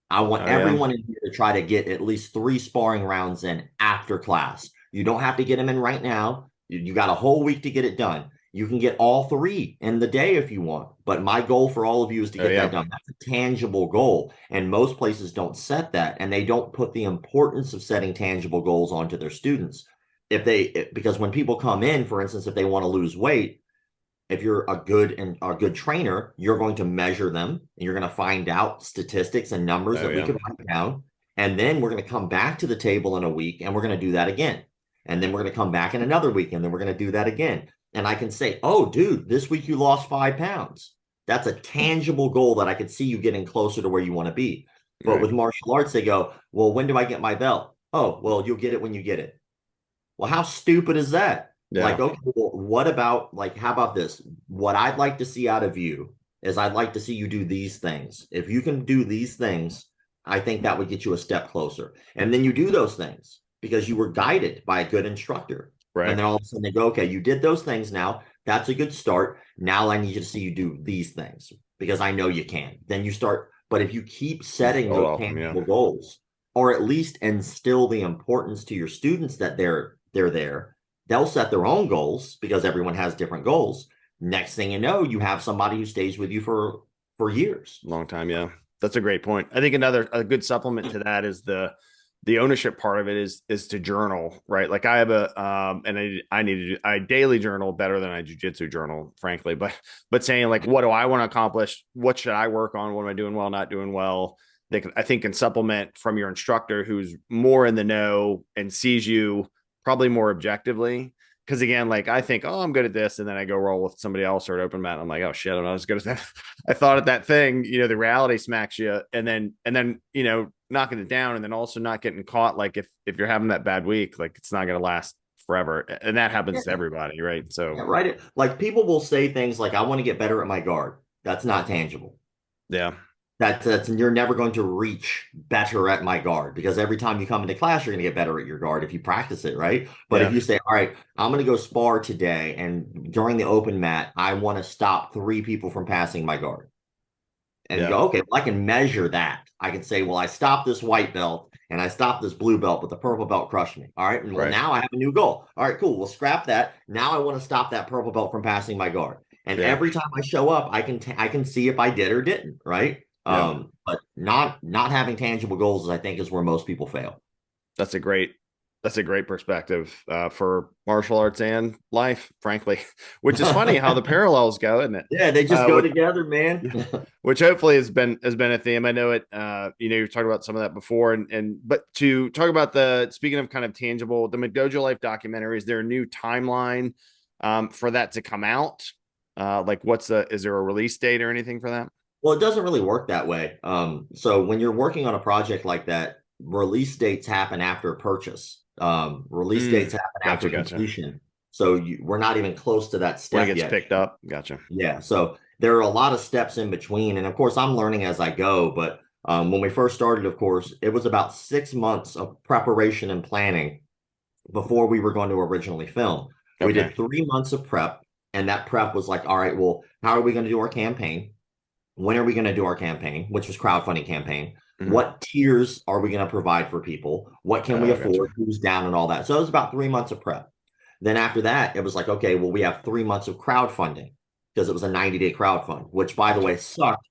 I want everyone in here to try to get at least 3 sparring rounds in after class. You don't have to get them in right now. You got a whole week to get it done. You can get all 3 in the day if you want. But my goal for all of you is to get that done. That's a tangible goal. And most places don't set that. And they don't put the importance of setting tangible goals onto their students. Because when people come in, for instance, if they want to lose weight, if you're a good trainer, you're going to measure them and you're going to find out statistics and numbers that we can write down. And then we're going to come back to the table in a week and we're going to do that again. And then we're going to come back in another week and then we're going to do that again. And I can say, oh, dude, this week you lost 5 pounds. That's a tangible goal that I could see you getting closer to where you want to be. But with martial arts, they go, well, when do I get my belt? Oh, well, you'll get it when you get it. Well, how stupid is that? Yeah. Like, okay, well, what about, like, how about this? What I'd like to see out of you is I'd like to see you do these things. If you can do these things, I think that would get you a step closer. And then you do those things because you were guided by a good instructor. Right. And then all of a sudden they go, okay, you did those things now. That's a good start. Now I need you to see you do these things because I know you can. Then you start. But if you keep setting those tangible goals, or at least instill the importance to your students that they're there, they'll set their own goals because everyone has different goals. Next thing you know, you have somebody who stays with you for years. Long time. Yeah. That's a great point. I think a good supplement to that is the ownership part of it is to journal, right? Like I have I daily journal better than I jiu-jitsu journal, frankly, but saying like, what do I want to accomplish? What should I work on? What am I doing well, not doing well? I think can supplement from your instructor who's more in the know and sees you probably more objectively. Because again, like I think, oh, I'm good at this. And then I go roll with somebody else or an open mat. And I'm like, oh shit, I'm not as good as that. I thought at that thing, the reality smacks you and then, knocking it down and then also not getting caught. Like if you're having that bad week, like it's not going to last forever. And that happens to everybody. Right. So, right. Like people will say things like, I want to get better at my guard. That's not tangible. Yeah. That's you're never going to reach better at my guard because every time you come into class, you're going to get better at your guard if you practice it, right? But if you say, all right, I'm going to go spar today, and during the open mat, I want to stop 3 people from passing my guard. And go, okay, well, I can measure that. I can say, well, I stopped this white belt and I stopped this blue belt, but the purple belt crushed me. All right. And well, Right. now I have a new goal. All right, cool. We'll scrap that. Now I want to stop that purple belt from passing my guard. And Yeah. every time I show up, I can see if I did or didn't. Right. Yeah. But not having tangible goals, I think, is where most people fail. That's a great perspective for martial arts and life, frankly, which is funny how the parallels go, isn't it? Yeah, they just go together, man. Which hopefully has been a theme. I know it. You've talked about some of that before, but to talk about speaking of kind of tangible, the McDojo Life documentary, is there a new timeline for that to come out? Is there a release date or anything for that? Well, it doesn't really work that way. So when you're working on a project like that, release dates happen after purchase. Release dates happen after completion. So we're not even close to that step when it gets picked up. Gotcha. Yeah. So there are a lot of steps in between. And of course, I'm learning as I go. But when we first started, of course, it was about 6 months of preparation and planning before we were going to originally film. Okay. We did 3 months of prep. And that prep was like, all right, well, how are we going to do our campaign? When are we going to do our campaign, which was crowdfunding campaign? Mm-hmm. What tiers are we going to provide for people? What can we afford? Gotcha. Who's down and all that? So it was about 3 months of prep. Then after that, it was like, okay, well, we have 3 months of crowdfunding because it was a 90-day crowdfund, which, by the way, sucked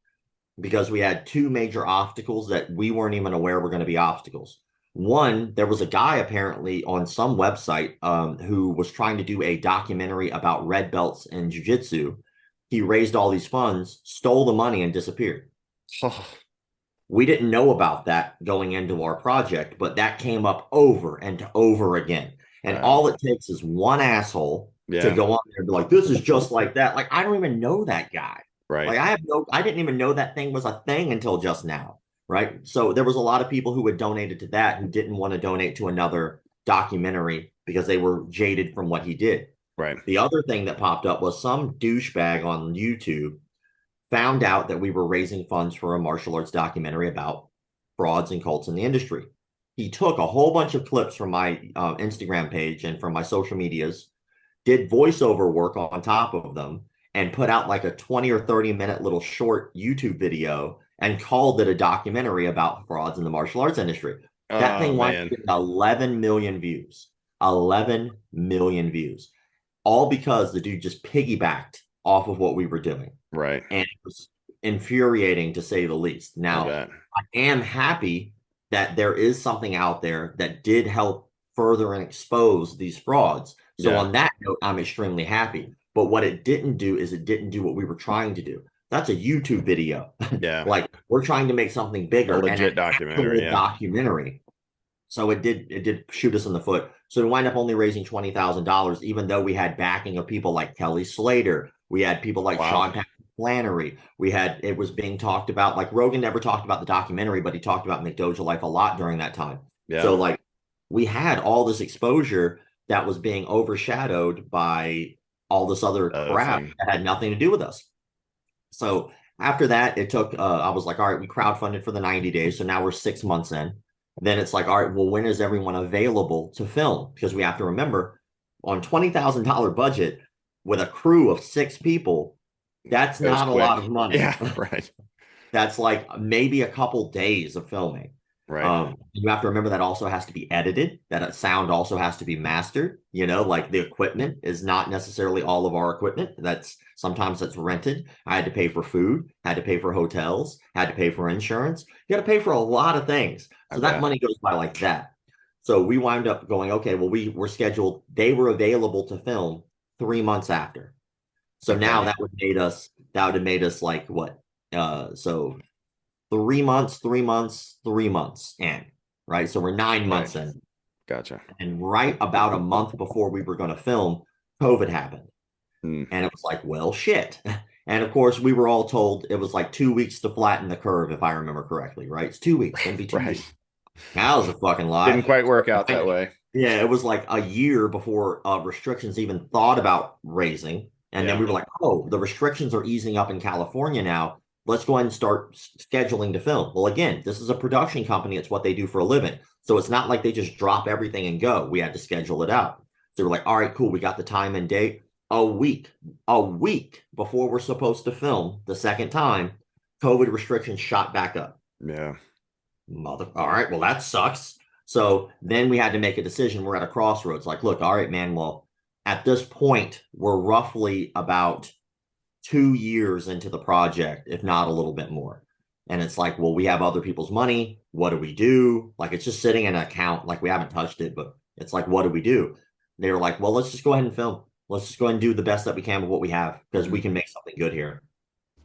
because we had 2 major obstacles that we weren't even aware were going to be obstacles. One, there was a guy apparently on some website who was trying to do a documentary about red belts in jiu-jitsu. He raised all these funds, stole the money, and disappeared. We didn't know about that going into our project, but that came up over and over again. And all it takes is one asshole to go on there and be like, this is just like that. Like, I don't even know that guy. Right. Like, I didn't even know that thing was a thing until just now. Right. So there was a lot of people who had donated to that who didn't want to donate to another documentary because they were jaded from what he did. Right. The other thing that popped up was some douchebag on YouTube found out that we were raising funds for a martial arts documentary about frauds and cults in the industry. He took a whole bunch of clips from my Instagram page and from my social medias, did voiceover work on top of them, and put out like a 20 or 30-minute little short YouTube video and called it a documentary about frauds in the martial arts industry. That thing went 11 million views. 11 million views. All because the dude just piggybacked off of what we were doing. Right. And it was infuriating, to say the least. Now, I am happy that there is something out there that did help further and expose these frauds. So on that note, I'm extremely happy. But what it didn't do is it didn't do what we were trying to do. That's a YouTube video. Yeah. Like, we're trying to make something bigger. A legit documentary. Documentary. So it did shoot us in the foot. So we wind up only raising $20,000, even though we had backing of people like Kelly Slater. We had people like Sean Flannery. It was being talked about. Like, Rogan never talked about the documentary, but he talked about McDojo Life a lot during that time. Yeah. So like, we had all this exposure that was being overshadowed by all this other crap that had nothing to do with us. So after that, it took, I was like, all right, we crowdfunded for the 90 days. So now we're 6 months in. Then it's like, all right, well, when is everyone available to film? Because we have to remember, on $20,000 budget with a crew of 6 people, that's not a lot of money. Yeah, right. That's like maybe a couple days of filming. Right. You have to remember that also has to be edited, that sound also has to be mastered. Like, the equipment is not necessarily all of our equipment. Sometimes that's rented. I had to pay for food, had to pay for hotels, had to pay for insurance. You got to pay for a lot of things. So that money goes by like that. So we wound up going, okay, well, we were scheduled. They were available to film 3 months after. So now that would have made us like what? So 3 months, 3 months, 3 months in, right? So we're 9 months in. Gotcha. And right about a month before we were going to film, COVID happened. And it was like, well, shit. And of course, we were all told it was like 2 weeks to flatten the curve, if I remember correctly, right? It's 2 weeks. It'd be 2 weeks. That was a fucking lie. Didn't quite work out that way. Yeah, it was like a year before restrictions even thought about raising. And then we were like, oh, the restrictions are easing up in California now. Let's go ahead and start scheduling to film. Well, again, this is a production company. It's what they do for a living. So it's not like they just drop everything and go. We had to schedule it out. So we're like, all right, cool. We got the time and date. A week before we're supposed to film the second time, COVID restrictions shot back up. Yeah. All right, well, that sucks. So then we had to make a decision. We're at a crossroads. Like, look, all right, man, well, at this point, we're roughly about 2 years into the project, if not a little bit more. And it's like, well, we have other people's money. What do we do? Like, it's just sitting in an account. Like, we haven't touched it, but it's like, what do we do? They were like, well, let's just go ahead and film. Let's just go ahead and do the best that we can with what we have because we can make something good here.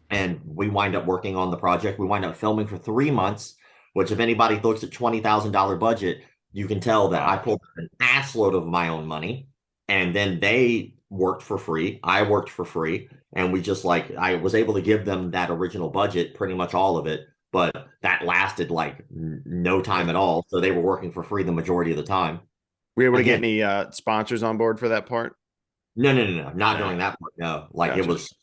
And we wind up working on the project. We wind up filming for 3 months, which if anybody looks at $20,000 budget, you can tell that I pulled an ass load of my own money. And then they worked for free. I worked for free. And we just like, I was able to give them that original budget, pretty much all of it. But that lasted like no time at all. So they were working for free the majority of the time. Were you able to get any sponsors on board for that part? No. Not during that part. No. Like it was,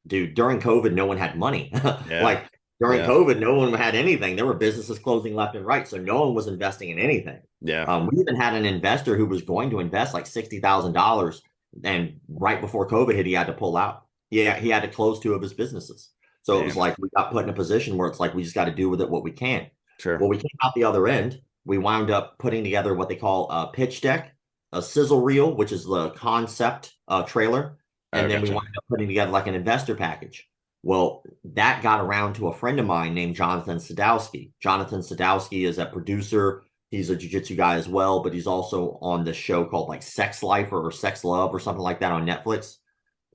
dude, during COVID, no one had money. Like during COVID, no one had anything. There were businesses closing left and right. So no one was investing in anything. Yeah. We even had an investor who was going to invest like $60,000. And right before COVID hit, he had to pull out. Yeah, he had to close 2 of his businesses. So it was like we got put in a position where it's like we just got to do with it what we can. Sure. Well, we came out the other end. We wound up putting together what they call a pitch deck, a sizzle reel, which is the concept trailer. And then we wound up putting together like an investor package. Well, that got around to a friend of mine named Jonathan Sadowski. Jonathan Sadowski is a producer. He's a jiu-jitsu guy as well, but he's also on this show called like Sex Life or Sex Love or something like that on Netflix.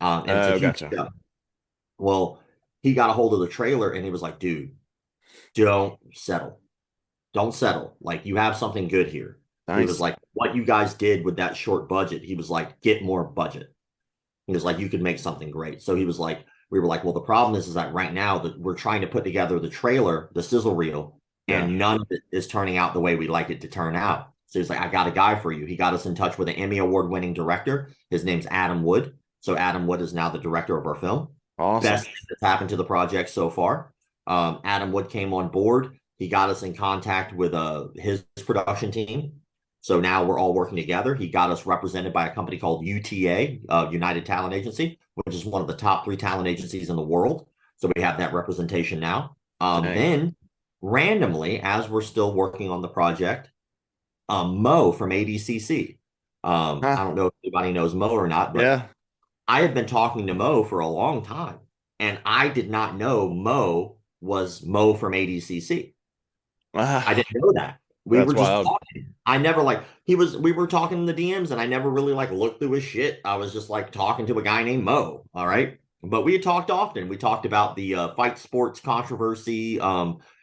And it's a huge show. Well, he got a hold of the trailer and he was like, dude, don't settle. Don't settle. Like, you have something good here. Nice. He was like, what you guys did with that short budget, he was like, get more budget. He was like, you could make something great. So he was like, we were like, well, the problem is that right now that we're trying to put together the trailer, the sizzle reel, and none of it is turning out the way we like it to turn out. So he's like, I got a guy for you. He got us in touch with an Emmy award-winning director. His name's Adam Wood. So Adam Wood is now the director of our film. Awesome. Best thing that's happened to the project so far. Adam Wood came on board. He got us in contact with his production team. So now we're all working together. He got us represented by a company called UTA, United Talent Agency, which is one of the top 3 talent agencies in the world. So we have that representation now. Then randomly, as we're still working on the project, Mo from ADCC. I don't know if anybody knows Mo or not, but I had been talking to Mo for a long time, and I did not know Mo was Mo from ADCC. I didn't know that. We were just talking. I never we were talking in the DMs and I never really looked through his shit. I was just talking to a guy named Mo. All right. But we had talked often. We talked about the fight sports controversy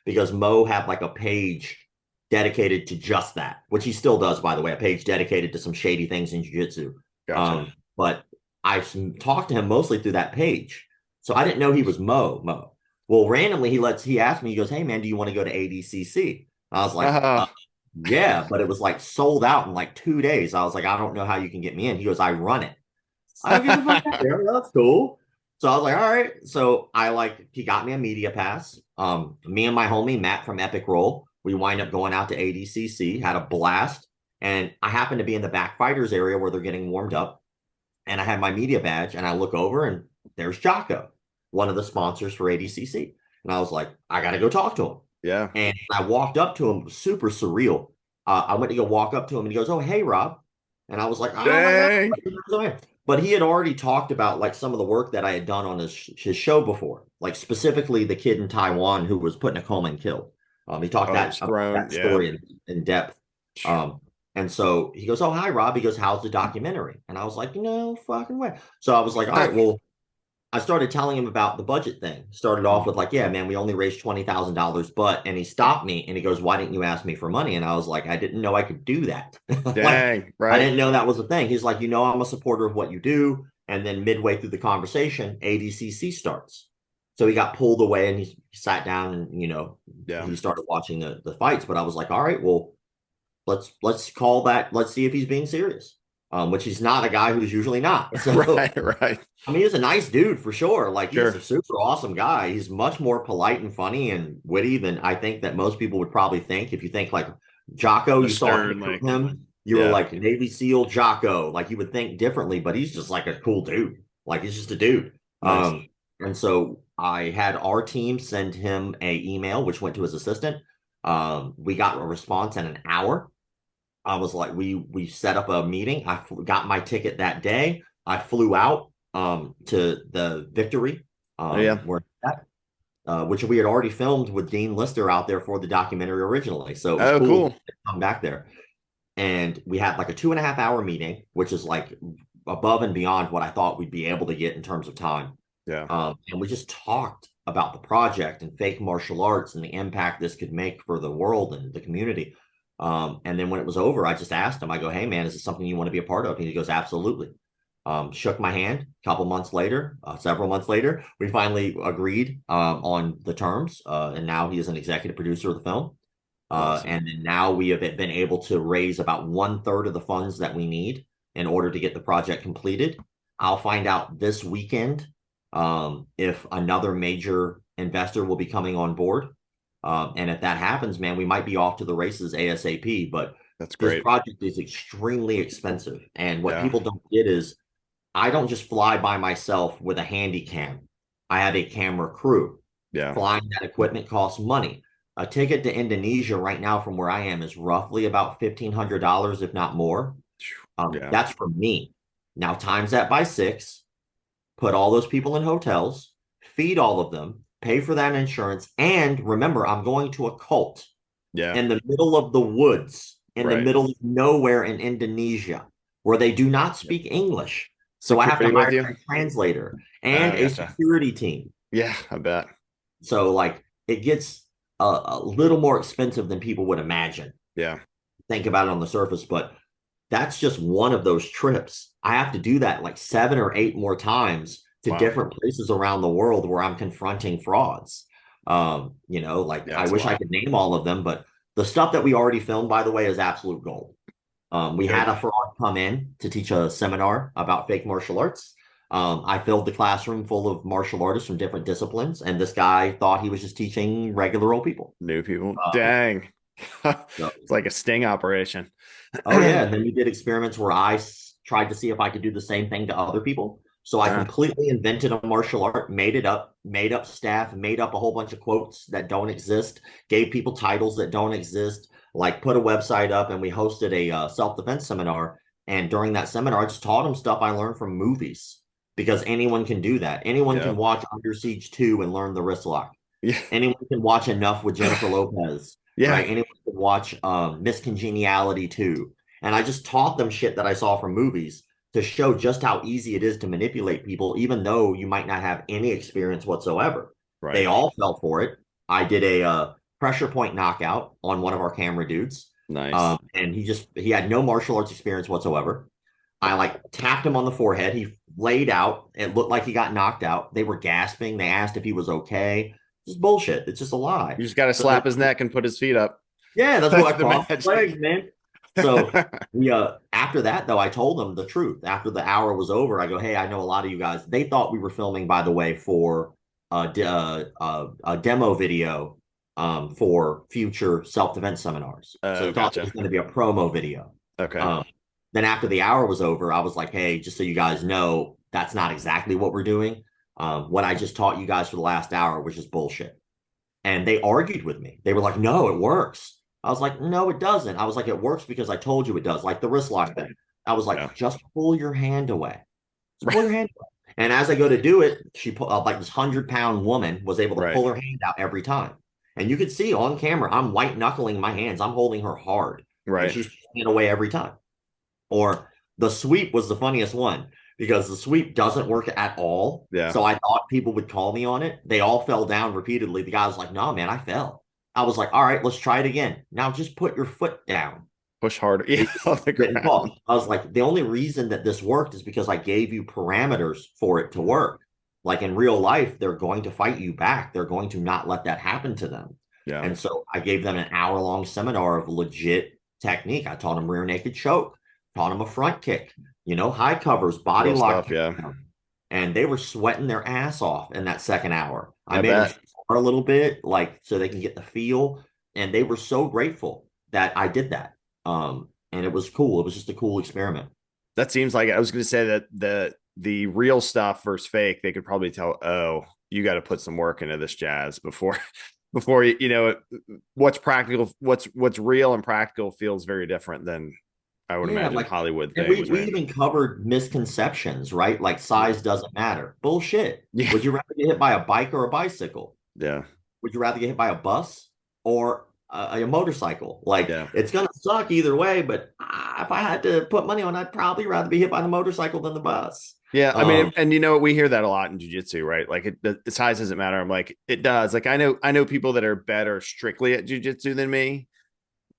because Mo had a page dedicated to just that, which he still does, by the way, a page dedicated to some shady things in jiu-jitsu. Gotcha. But I talked to him mostly through that page. So I didn't know he was Mo. Well, randomly he asked me, he goes, hey man, do you want to go to ADCC? I was like, yeah, but it was sold out in 2 days. I was like, I don't know how you can get me in. He goes, I run it. I don't give a fuck. That's cool. So I was like, all right. So he got me a media pass. Me and my homie, Matt from Epic Roll, we wind up going out to ADCC, had a blast. And I happened to be in the backfighters area where they're getting warmed up. And I had my media badge and I look over and there's Jocko, one of the sponsors for ADCC. And I was like, I got to go talk to him. Yeah. And I walked up to him, super surreal. I went to go walk up to him and he goes, oh, hey, Rob. And I was like, oh, dang. My God. But he had already talked about some of the work that I had done on his show before, specifically the kid in Taiwan who was put in a coma and killed. He talked that story in depth. And so he goes, oh, hi, Rob. He goes, how's the documentary? And I was like, no fucking way. So I was like, all right, well, I started telling him about the budget thing. Started off with yeah, man, we only raised $20,000, and he stopped me and he goes, why didn't you ask me for money? And I was like, I didn't know I could do that. Dang, right. I didn't know that was a thing. He's like, I'm a supporter of what you do. And then midway through the conversation, ADCC starts. So he got pulled away and he sat down and, he started watching the fights. But I was like, all right, well, let's call that. Let's see if he's being serious. Which he's not a guy who's usually not. So, right. I mean, he's a nice dude for sure. He's a super awesome guy. He's much more polite and funny and witty than I think that most people would probably think. If you think Jocko, you saw him, you were like Navy SEAL Jocko. You would think differently, but he's just a cool dude. He's just a dude. Nice. And so I had our team send him an email, which went to his assistant. We got a response in an hour. I was like, we set up a meeting. I got my ticket that day. I flew out to the Victory, Oh, yeah. where which we had already filmed with Dean Lister out there for the documentary originally. So it was Oh, cool cool. to come back there. And we had like a 2.5 hour meeting, which is like above and beyond what I thought we'd be able to get in terms of time. Yeah. And we just talked about the project and fake martial arts and the impact this could make for the world and the community. And then when it was over, I just asked him, I go, hey, man, is this something you want to be a part of? And he goes, absolutely. Shook my hand. A couple months later, several months later, we finally agreed on the terms. And now he is an executive producer of the film. Awesome. And then now we have been able to raise about 1/3 of the funds that we need in order to get the project completed. I'll find out this weekend if another major investor will be coming on board. And if that happens, man, we might be off to the races ASAP. But That's this great. project is extremely expensive. And what Yeah. people don't get is I don't just fly by myself with a handy cam. I have a camera crew. Yeah. Flying that equipment costs money. A ticket to Indonesia right now from where I am is roughly about $1,500, if not more. Yeah. That's for me. Now times that by 6, put all those people in hotels, feed all of them, pay for that insurance, and remember, I'm going to a cult Yeah. in the middle of the woods, in the Right. middle of nowhere in Indonesia, where they do not speak English. So I have to Security with hire you? a translator and a Gotcha. security team. Yeah, I bet. So like it gets a little more expensive than people would imagine. Yeah. Think about it on the surface, but that's just one of those trips. I have to do that like 7 or 8 more times to Wow. different places around the world where I'm confronting frauds. Like Yeah, I it's a wish I lot. could name all of them, but the stuff that we already filmed, by the way, is absolute gold. We had Good. a fraud come in to teach a seminar about fake martial arts. I filled the classroom full of martial artists from different disciplines, and this guy thought he was just teaching regular old people. New people. Um, Dang. so, It's like a sting operation. oh yeah, and then we did experiments where tried to see if I could do the same thing to other people. So I Ah, completely invented a martial art, made it up, made up staff, made up a whole bunch of quotes that don't exist, gave people titles that don't exist, like put a website up, and we hosted a self-defense seminar. And during that seminar, I just taught them stuff I learned from movies because anyone can do that. Anyone yeah. can watch Under Siege 2 and learn the wrist lock. Yeah. Anyone can watch Enough with Jennifer Lopez, Yeah. right? Anyone can watch Miss Congeniality 2. And I just taught them shit that I saw from movies to show just how easy it is to manipulate people, even though you might not have any experience whatsoever. They Right. all fell for it. I did a pressure point knockout on one of our camera dudes. Nice. And he had no martial arts experience whatsoever. I like tapped him on the forehead. He laid out. It looked like he got knocked out. They were gasping. They asked if he was okay. Just bullshit. It's just a lie. You just got to slap his neck and put his feet up. Yeah, that's what I The crossed magic. legs, man. So we after that though, I told them the truth. After the hour was over, I go, hey, I know a lot of you guys. They thought we were filming, by the way, for a demo video for future self-defense seminars. So they thought it Gotcha. was going to be a promo video. Okay. Then after the hour was over, I was like, hey, just so you guys know, that's not exactly what we're doing. What I just taught you guys for the last hour was just bullshit. And they argued with me. They were like, no, it works. I was like, no, it doesn't. I was like, it works because I told you it does. Like the wrist lock thing. I was like, Yeah. just pull your hand away. Just pull your hand away. And as I go to do it, she put like this 100-pound woman was able to Right. pull her hand out every time. And you could see on camera, I'm white knuckling my hands. I'm holding her hard. Right. And she's pulling it away every time. Or the sweep was the funniest one because the sweep doesn't work at all. Yeah. So I thought people would call me on it. They all fell down repeatedly. The guy was like, no, man, I fell. I was like, all right, let's try it again. Now just put your foot down. Push harder. Yeah. On the ground. I was like, the only reason that this worked is because I gave you parameters for it to work. Like in real life, they're going to fight you back. They're going to not let that happen to them. Yeah. And so I gave them an hour-long seminar of legit technique. I taught them rear naked choke, taught them a front kick, high covers, body Real lock. stuff, yeah. And they were sweating their ass off in that second hour. I made bet. them spar a little bit, like so they can get the feel. And they were so grateful that I did that. And it was cool. It was just a cool experiment. That seems like I was going to say that the real stuff versus fake, they could probably tell, oh, you got to put some work into this jazz before before what's practical, what's real and practical feels very different than I would imagine like, Hollywood and things, we right? even covered misconceptions, right? Like size doesn't matter. Bullshit. Yeah. Would you rather get hit by a bike or a bicycle? Yeah. Would you rather get hit by a bus or a motorcycle? Like, Yeah. it's gonna suck either way, but if I had to put money on, I'd probably rather be hit by the motorcycle than the bus. Yeah, I mean, and we hear that a lot in jiu-jitsu, right? Like the size doesn't matter. I'm like, it does. Like I know people that are better strictly at jiu-jitsu than me,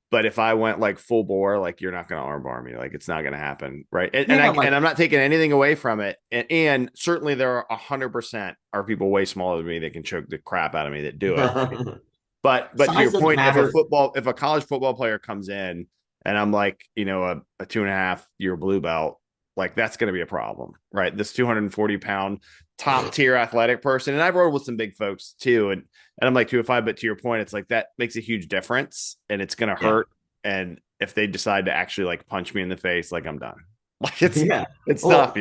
but if I went like full bore, like you're not going to armbar me. Like it's not going to happen, right? And I'm not taking anything away from it. And certainly there are 100% are people way smaller than me that can choke the crap out of me that do it. Right? But to size your doesn't point, matter. if a college football player comes in and I'm like, a 2.5 year blue belt, like that's going to be a problem, right? This 240-pound top tier athletic person, and I've rolled with some big folks too, and I'm like 205, but to your point, it's like that makes a huge difference, and it's going to hurt. And if they decide to actually like punch me in the face, like I'm done. Like it's tough,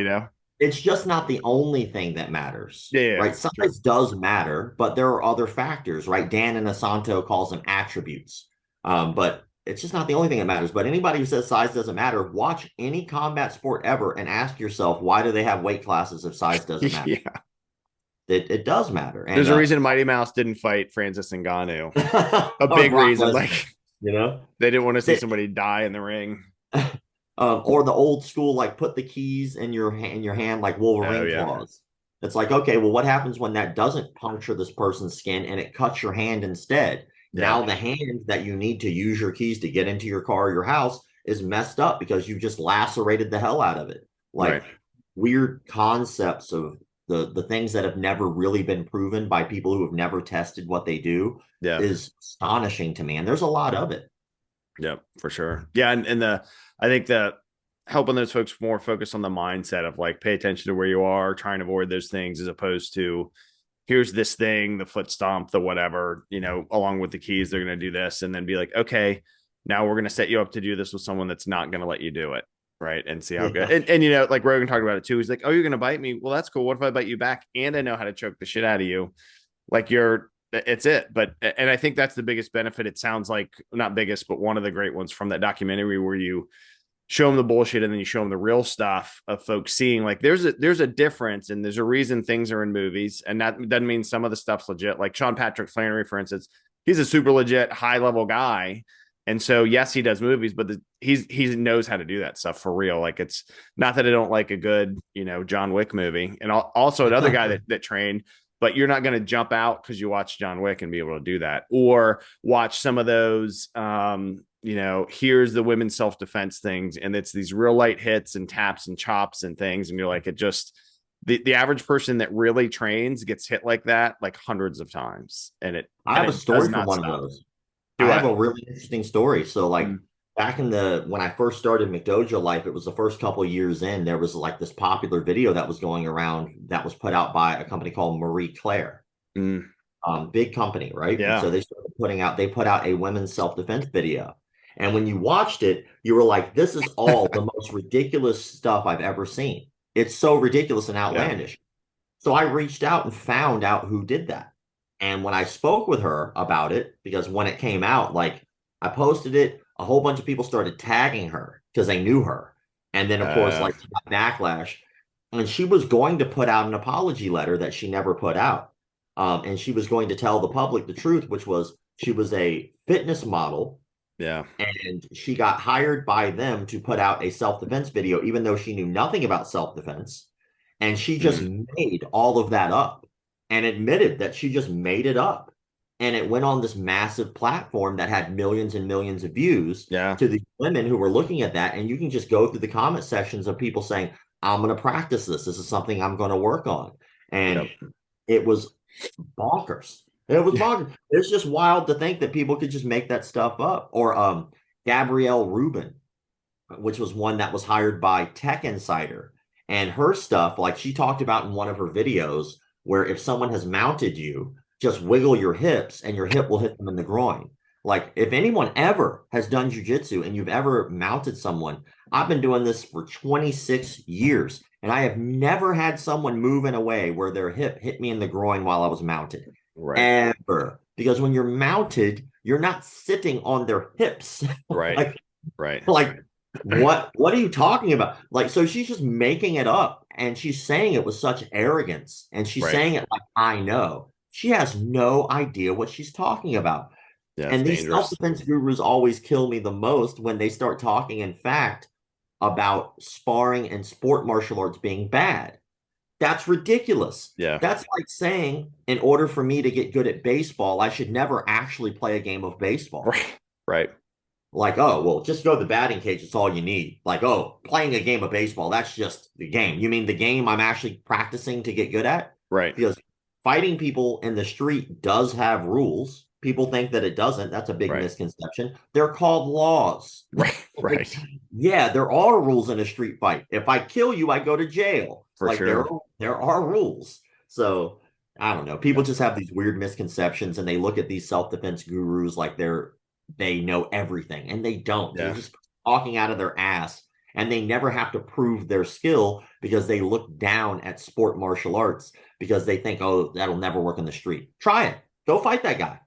It's just not the only thing that matters, right? Size sure. does matter, but there are other factors, right? Dan Inosanto calls them attributes, but it's just not the only thing that matters. But anybody who says size doesn't matter, watch any combat sport ever and ask yourself, why do they have weight classes if size doesn't matter? Yeah. It does matter. And, there's a reason Mighty Mouse didn't fight Francis Ngannou. A or big Brock reason, Lesnar, like they they didn't want to see somebody die in the ring. Or the old school, like put the keys in your hand like Wolverine claws. It's like, okay, well, what happens when that doesn't puncture this person's skin and it cuts your hand instead? Now the hand that you need to use your keys to get into your car or your house is messed up because you just lacerated the hell out of it. Like weird concepts of the things that have never really been proven by people who have never tested what they do is astonishing to me. And there's a lot of it. Yeah, for sure. Yeah. And I think that helping those folks more focus on the mindset of like, pay attention to where you are, trying to avoid those things as opposed to here's this thing, the foot stomp, the whatever, along with the keys, they're going to do this and then be like, okay, now we're going to set you up to do this with someone that's not going to let you do it. Right. And see how good. And like Rogan talked about it too. He's like, oh, you're going to bite me. Well, that's cool. What if I bite you back? And I know how to choke the shit out of you. Like it's it. But, and I think that's the biggest benefit. It sounds like not biggest, but one of the great ones from that documentary where you show them the bullshit and then you show them the real stuff of folks seeing like there's a difference and there's a reason things are in movies. And that doesn't mean some of the stuff's legit. Like Sean Patrick Flannery, for instance, he's a super legit high level guy. And so, yes, he does movies, but he knows how to do that stuff for real. Like it's not that I don't like a good, John Wick movie. And also another guy that trained, but you're not going to jump out because you watch John Wick and be able to do that, or watch some of those, here's the women's self-defense things. And it's these real light hits and taps and chops and things. And you're like, it just, the average person that really trains gets hit like that, like hundreds of times. And I have a story from one of those. I have a really interesting story. So like back when I first started McDojo Life, it was the first couple of years in, there was like this popular video that was going around that was put out by a company called Marie Claire. Big company, right? Yeah. And so they put out a women's self-defense video. And when you watched it, you were like, this is all the most ridiculous stuff I've ever seen. It's so ridiculous and outlandish. So I reached out and found out who did that. And when I spoke with her about it, because when it came out, like I posted it, a whole bunch of people started tagging her because they knew her. And then, of course, like she got backlash. And she was going to put out an apology letter that she never put out. And she was going to tell the public the truth, which was she was a fitness model. Yeah. And she got hired by them to put out a self-defense video, even though she knew nothing about self-defense. And she just made all of that up and admitted that she just made it up. And it went on this massive platform that had millions and millions of views to the women who were looking at that. And you can just go through the comment sections of people saying, I'm going to practice this. This is something I'm going to work on. And it was bonkers. It was bonkers. It's just wild to think that people could just make that stuff up. Or Gabrielle Rubin, which was one that was hired by Tech Insider. And her stuff, like she talked about in one of her videos, where if someone has mounted you, just wiggle your hips and your hip will hit them in the groin. Like if anyone ever has done jujitsu and you've ever mounted someone, I've been doing this for 26 years and I have never had someone move in a way where their hip hit me in the groin while I was mounted. ever. Because when you're mounted, you're not sitting on their hips. Right. Right. Like what are you talking about? Like, so she's just making it up and she's saying it with such arrogance and she's Right. saying it like, I know. She has no idea what she's talking about. Yeah, it's And these dangerous. self-defense gurus always kill me the most when they start talking, in fact, about sparring and sport martial arts being bad. That's ridiculous. Yeah. That's like saying, in order for me to get good at baseball, I should never actually play a game of baseball. Right. Like, oh, well, just go to the batting cage. It's all you need. Like, oh, playing a game of baseball, that's just the game. You mean the game I'm actually practicing to get good at? Right. Because fighting people in the street does have rules. People think that it doesn't. That's a big misconception. They're called laws. Right. Yeah, there are rules in a street fight. If I kill you, I go to jail. For sure. There are rules. So I don't know. People just have these weird misconceptions and they look at these self-defense gurus like they know everything, and they don't. Yeah. They're just talking out of their ass, and they never have to prove their skill because they look down at sport martial arts because they think, oh, that'll never work in the street. Try it. Go fight that guy.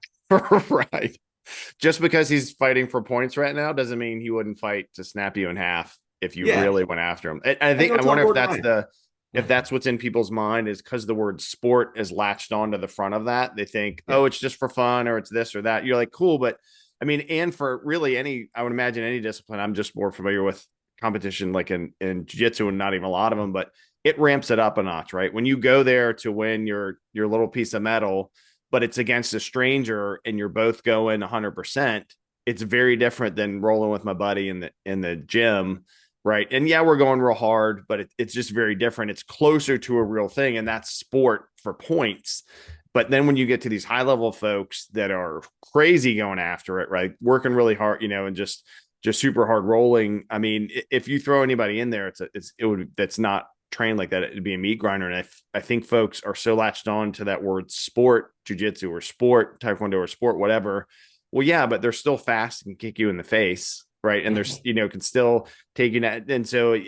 Right. Just because he's fighting for points right now doesn't mean he wouldn't fight to snap you in half if you really went after him. I wonder if that's what's in people's mind, is because the word sport is latched onto the front of that. They think, oh, it's just for fun, or it's this or that. You're like, cool. But I mean, and for really I would imagine any discipline, I'm just more familiar with competition, like in jiu-jitsu, and not even a lot of them, but it ramps it up a notch, right? When you go there to win your little piece of metal, but it's against a stranger and you're both going 100%, it's very different than rolling with my buddy in the gym, right? And yeah, we're going real hard, but it's just very different. It's closer to a real thing, and that's sport for points. But then when you get to these high level folks that are crazy going after it, right, working really hard, and just super hard rolling. I mean, if you throw anybody in there, that's not trained like that, it'd be a meat grinder. And I think folks are so latched on to that word sport, jiu-jitsu or sport, taekwondo or sport, whatever. Well, yeah, but they're still fast and kick you in the face, right? And there's, can still take you that. And so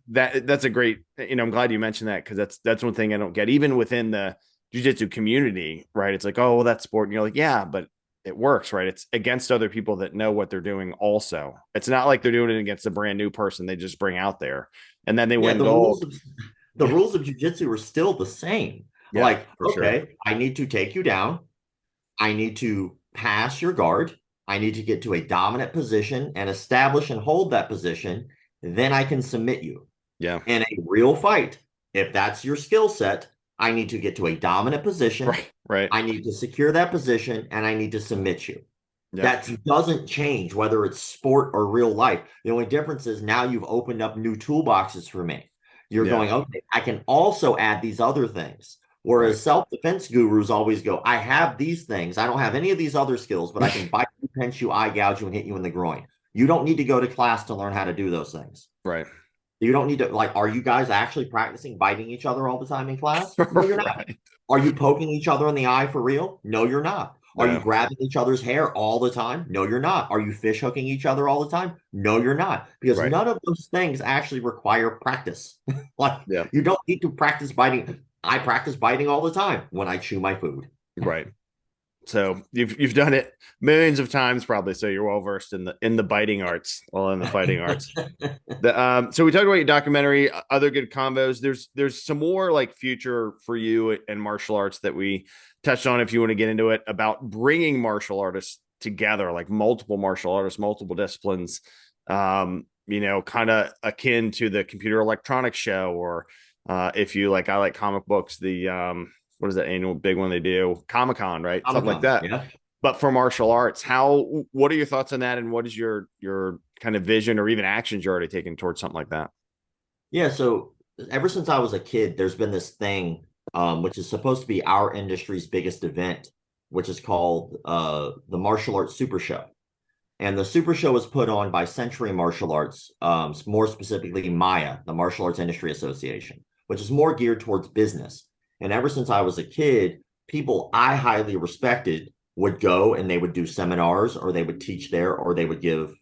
that's a great, I'm glad you mentioned that, because that's one thing I don't get, even within the jiu-jitsu community, right? It's like, oh, well, that's sport. And you're like, yeah, but it works, right? It's against other people that know what they're doing also. It's not like they're doing it against a brand new person they just bring out there and then they win gold. The rules of jiu-jitsu are still the same. Yeah, like, okay, sure. I need to take you down. I need to pass your guard. I need to get to a dominant position and establish and hold that position. Then I can submit you. Yeah. In a real fight, if that's your skill set, I need to get to a dominant position. Right. I need to secure that position, and I need to submit you. Yep. That doesn't change whether it's sport or real life. The only difference is now you've opened up new toolboxes for me. You're going, okay, I can also add these other things. Whereas self-defense gurus always go, I have these things. I don't have any of these other skills, but I can bite you, pinch you, eye gouge you, and hit you in the groin. You don't need to go to class to learn how to do those things. Right. You don't need to, like, are you guys actually practicing biting each other all the time in class? No, you're not. Are you poking each other in the eye for real? No, you're not. Are you grabbing each other's hair all the time? No, you're not. Are you fish hooking each other all the time? No, you're not. Because none of those things actually require practice. You don't need to practice biting. I practice biting all the time when I chew my food. Right. So you've done it millions of times probably. So you're well versed in the biting arts, in the fighting arts. So we talked about your documentary, other good combos. There's some more like future for you and martial arts that we touched on, if you want to get into it, about bringing martial artists together, like multiple martial artists, multiple disciplines, kind of akin to the computer electronics show, or if you like, I like comic books, the what is that annual big one they do? Comic-Con, right? Something like that. Yeah. But for martial arts, what are your thoughts on that? And what is your kind of vision or even actions you're already taking towards something like that? Yeah. So ever since I was a kid, there's been this thing, which is supposed to be our industry's biggest event, which is called the Martial Arts Super Show. And the Super Show is put on by Century Martial Arts, more specifically MIA, the Martial Arts Industry Association, which is more geared towards business. And ever since I was a kid, people I highly respected would go and they would do seminars, or they would teach there, or they would give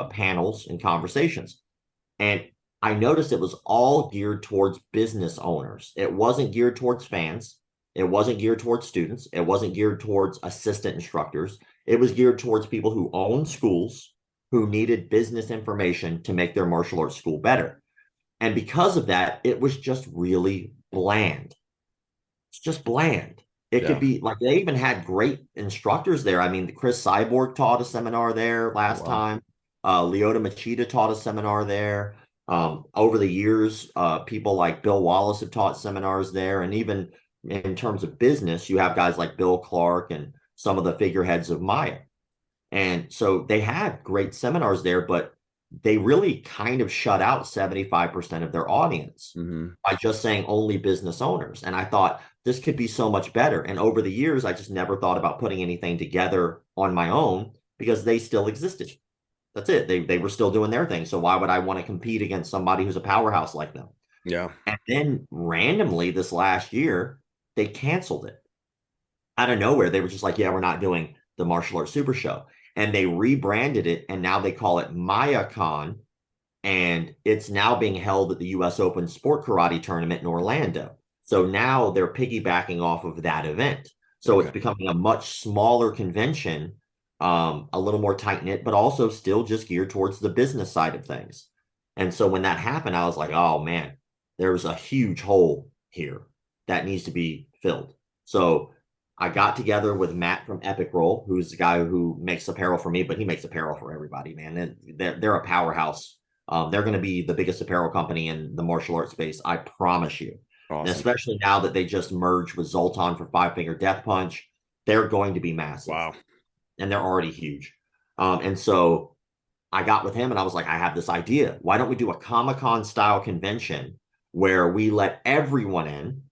panels and conversations. And I noticed it was all geared towards business owners. It wasn't geared towards fans. It wasn't geared towards students. It wasn't geared towards assistant instructors. It was geared towards people who owned schools, who needed business information to make their martial arts school better. And because of that, it was just really bland. It's just bland. It could be like, they even had great instructors there. I mean, Chris Cyborg taught a seminar there last time. Leota Machida taught a seminar there. Over the years, people like Bill Wallace have taught seminars there. And even in terms of business, you have guys like Bill Clark and some of the figureheads of Maya. And so they had great seminars there, but they really kind of shut out 75% of their audience by just saying only business owners. And I thought this could be so much better. And over the years, I just never thought about putting anything together on my own because they still existed. That's it. They were still doing their thing. So why would I want to compete against somebody who's a powerhouse like them? Yeah. And then randomly this last year, they canceled it. Out of nowhere, they were just like, yeah, we're not doing the Martial Arts Super Show. And they rebranded it, and now they call it MayaCon, and it's now being held at the U.S. Open Sport Karate Tournament in Orlando. So now they're piggybacking off of that event. So it's becoming a much smaller convention, a little more tight-knit, but also still just geared towards the business side of things. And so when that happened, I was like, oh, man, there's a huge hole here that needs to be filled. So I got together with Matt from Epic Roll, who's the guy who makes apparel for me, but he makes apparel for everybody, man. They're a powerhouse. They're going to be the biggest apparel company in the martial arts space, I promise you. Awesome. And especially now that they just merged with Zoltan for Five Finger Death Punch, they're going to be massive. Wow. And they're already huge. And so I got with him and I was like, I have this idea. Why don't we do a Comic-Con style convention where we let everyone in,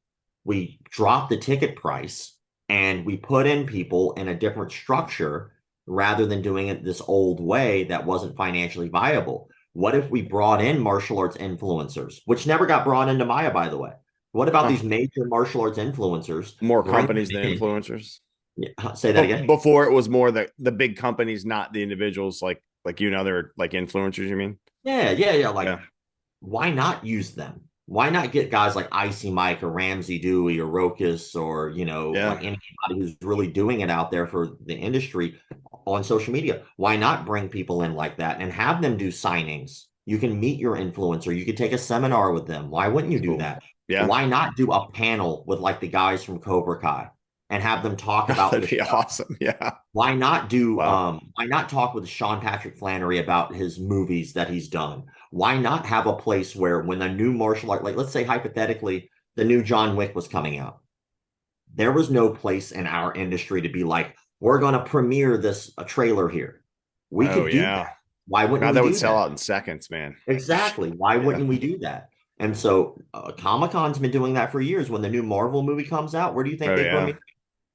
we drop the ticket price, and we put in people in a different structure rather than doing it this old way that wasn't financially viable? What if we brought in martial arts influencers, which never got brought into Maya, by the way? What about these major martial arts influencers? More companies than influencers? Yeah, say that again. Before it was more the big companies, not the individuals like you and other like influencers, you mean? Yeah. Like, why not use them? Why not get guys like Icy Mike or Ramsey Dewey or Rokas or, like anybody who's really doing it out there for the industry on social media? Why not bring people in like that and have them do signings? You can meet your influencer. You could take a seminar with them. Why wouldn't you do that? Yeah. Why not do a panel with like the guys from Cobra Kai and have them talk about That'd be awesome. Yeah. Why not do why not talk with Sean Patrick Flannery about his movies that he's done? Why not have a place where when a new martial art, like let's say hypothetically, the new John Wick was coming out, there was no place in our industry to be like, we're going to premiere a trailer here. We could do that. Why wouldn't we that do would sell out in seconds, man. Exactly. Why wouldn't we do that? And so Comic-Con's been doing that for years. When the new Marvel movie comes out, where do you think premiere?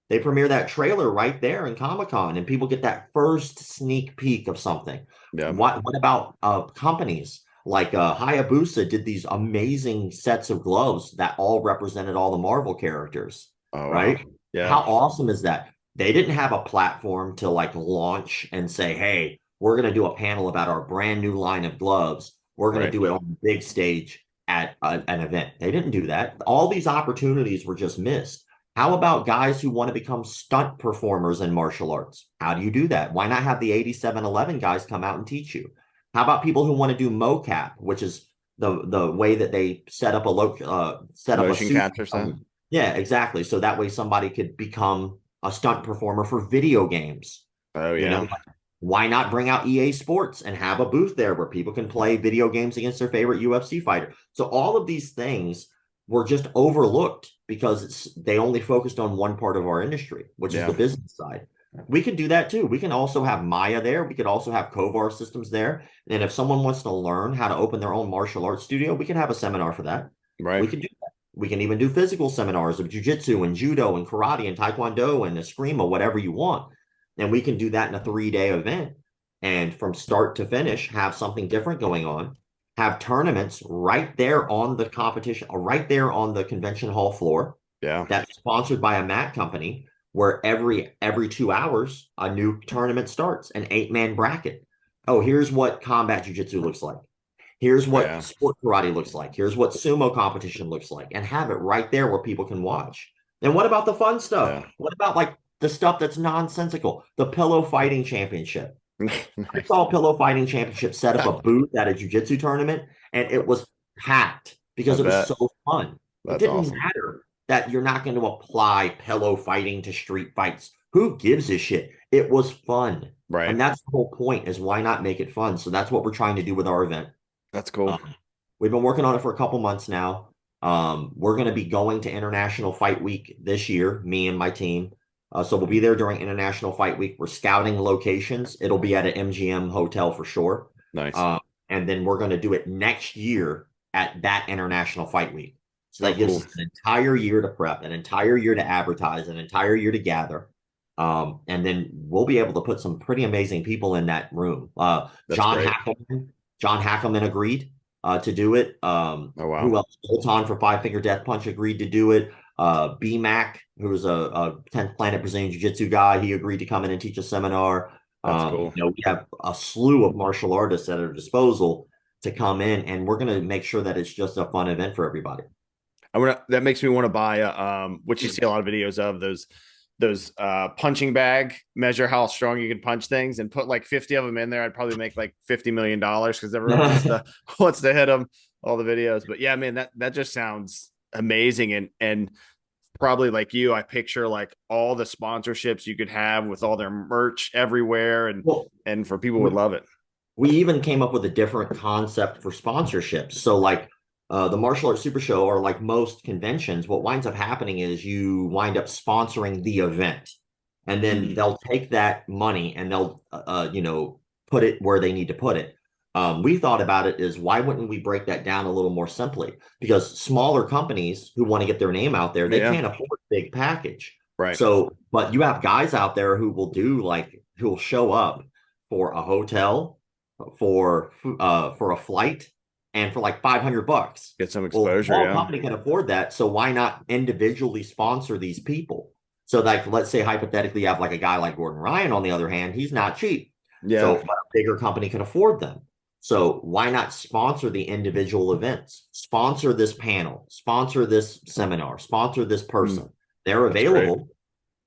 They premiere that trailer right there in Comic-Con, and people get that first sneak peek of something. Yeah. What about companies like Hayabusa did these amazing sets of gloves that all represented all the Marvel characters, right? Wow. Yeah. How awesome is that? They didn't have a platform to like launch and say, hey, we're going to do a panel about our brand new line of gloves. We're going to do it on the big stage at an event. They didn't do that. All these opportunities were just missed. How about guys who want to become stunt performers in martial arts? How do you do that? Why not have the 8711 guys come out and teach you? How about people who want to do mocap, which is the way that they set up motion capture stuff? Yeah, exactly. So that way somebody could become a stunt performer for video games. Oh yeah. Why not bring out EA Sports and have a booth there where people can play video games against their favorite UFC fighter? So all of these things were just overlooked because they only focused on one part of our industry, which is the business side. We could do that too. We can also have Maya there. We could also have Kovar Systems there. And if someone wants to learn how to open their own martial arts studio, we can have a seminar for that. Right. We can do that. We can even do physical seminars of jiu-jitsu and judo and karate and taekwondo and eskrima, whatever you want. And we can do that in a 3-day event. And from start to finish, have something different going on. Have tournaments right there on the competition, right there on the convention hall floor. Yeah. That's sponsored by a mat company where every 2 hours, a new tournament starts, an 8-man bracket. Oh, here's what combat jiu-jitsu looks like. Here's what sport karate looks like. Here's what sumo competition looks like. And have it right there where people can watch. And what about the fun stuff? Yeah. What about like the stuff that's nonsensical? The pillow fighting championship. I Nice. saw a pillow fighting championship set up a booth at a jiu-jitsu tournament, and it was packed I because it was bet. so fun. It That's didn't awesome. matter that you're not going to apply pillow fighting to street fights. Who gives a shit? It was fun. Right. And that's the whole point, is why not make it fun? So that's what we're trying to do with our event. That's cool. We've been working on it for a couple months now. We're going to be going to International Fight Week this year, me and my team. So we'll be there during International Fight Week. We're scouting locations. It'll be at an MGM hotel for sure. Nice. And then we're going to do it next year at that International Fight Week. So Oh, that gives cool. us an entire year to prep, an entire year to advertise, an entire year to gather. And then we'll be able to put some pretty amazing people in that room. That's great. John Hackelman agreed to do it. Oh, wow. Who else? Bolton for Five Finger Death Punch agreed to do it. BMAC, who was a 10th Planet Brazilian Jiu Jitsu guy, he agreed to come in and teach a seminar. That's cool. We have a slew of martial artists at our disposal to come in, and we're going to make sure that it's just a fun event for everybody. That makes me want to buy which you see a lot of videos of, those punching bag, measure how strong you can punch things, and put like 50 of them in there. I'd probably make like $50 million because everyone wants to hit them, all the videos. But yeah, man, that just sounds amazing. And probably like you, I picture like all the sponsorships you could have with all their merch everywhere, Well, and for people would love it. we even came up with a different concept for sponsorships. So, like the Martial Arts Super Show, or like most conventions, what winds up happening is you wind up sponsoring the event, and then they'll take that money and they'll, put it where they need to put it. We thought about it is, why wouldn't we break that down a little more simply? Because smaller companies who want to get their name out there, they can't afford a big package. Right. So, but you have guys out there who will show up for a hotel, for a flight, and for like $500. Get some Well, a exposure. small Yeah. company can afford that, so why not individually sponsor these people? So, like, let's say hypothetically you have like a guy like Gordon Ryan. On the other hand, he's not cheap, so Yeah. but a bigger company can afford them. So why not sponsor the individual events? Sponsor this panel, sponsor this seminar, sponsor this person. They're That's great. available.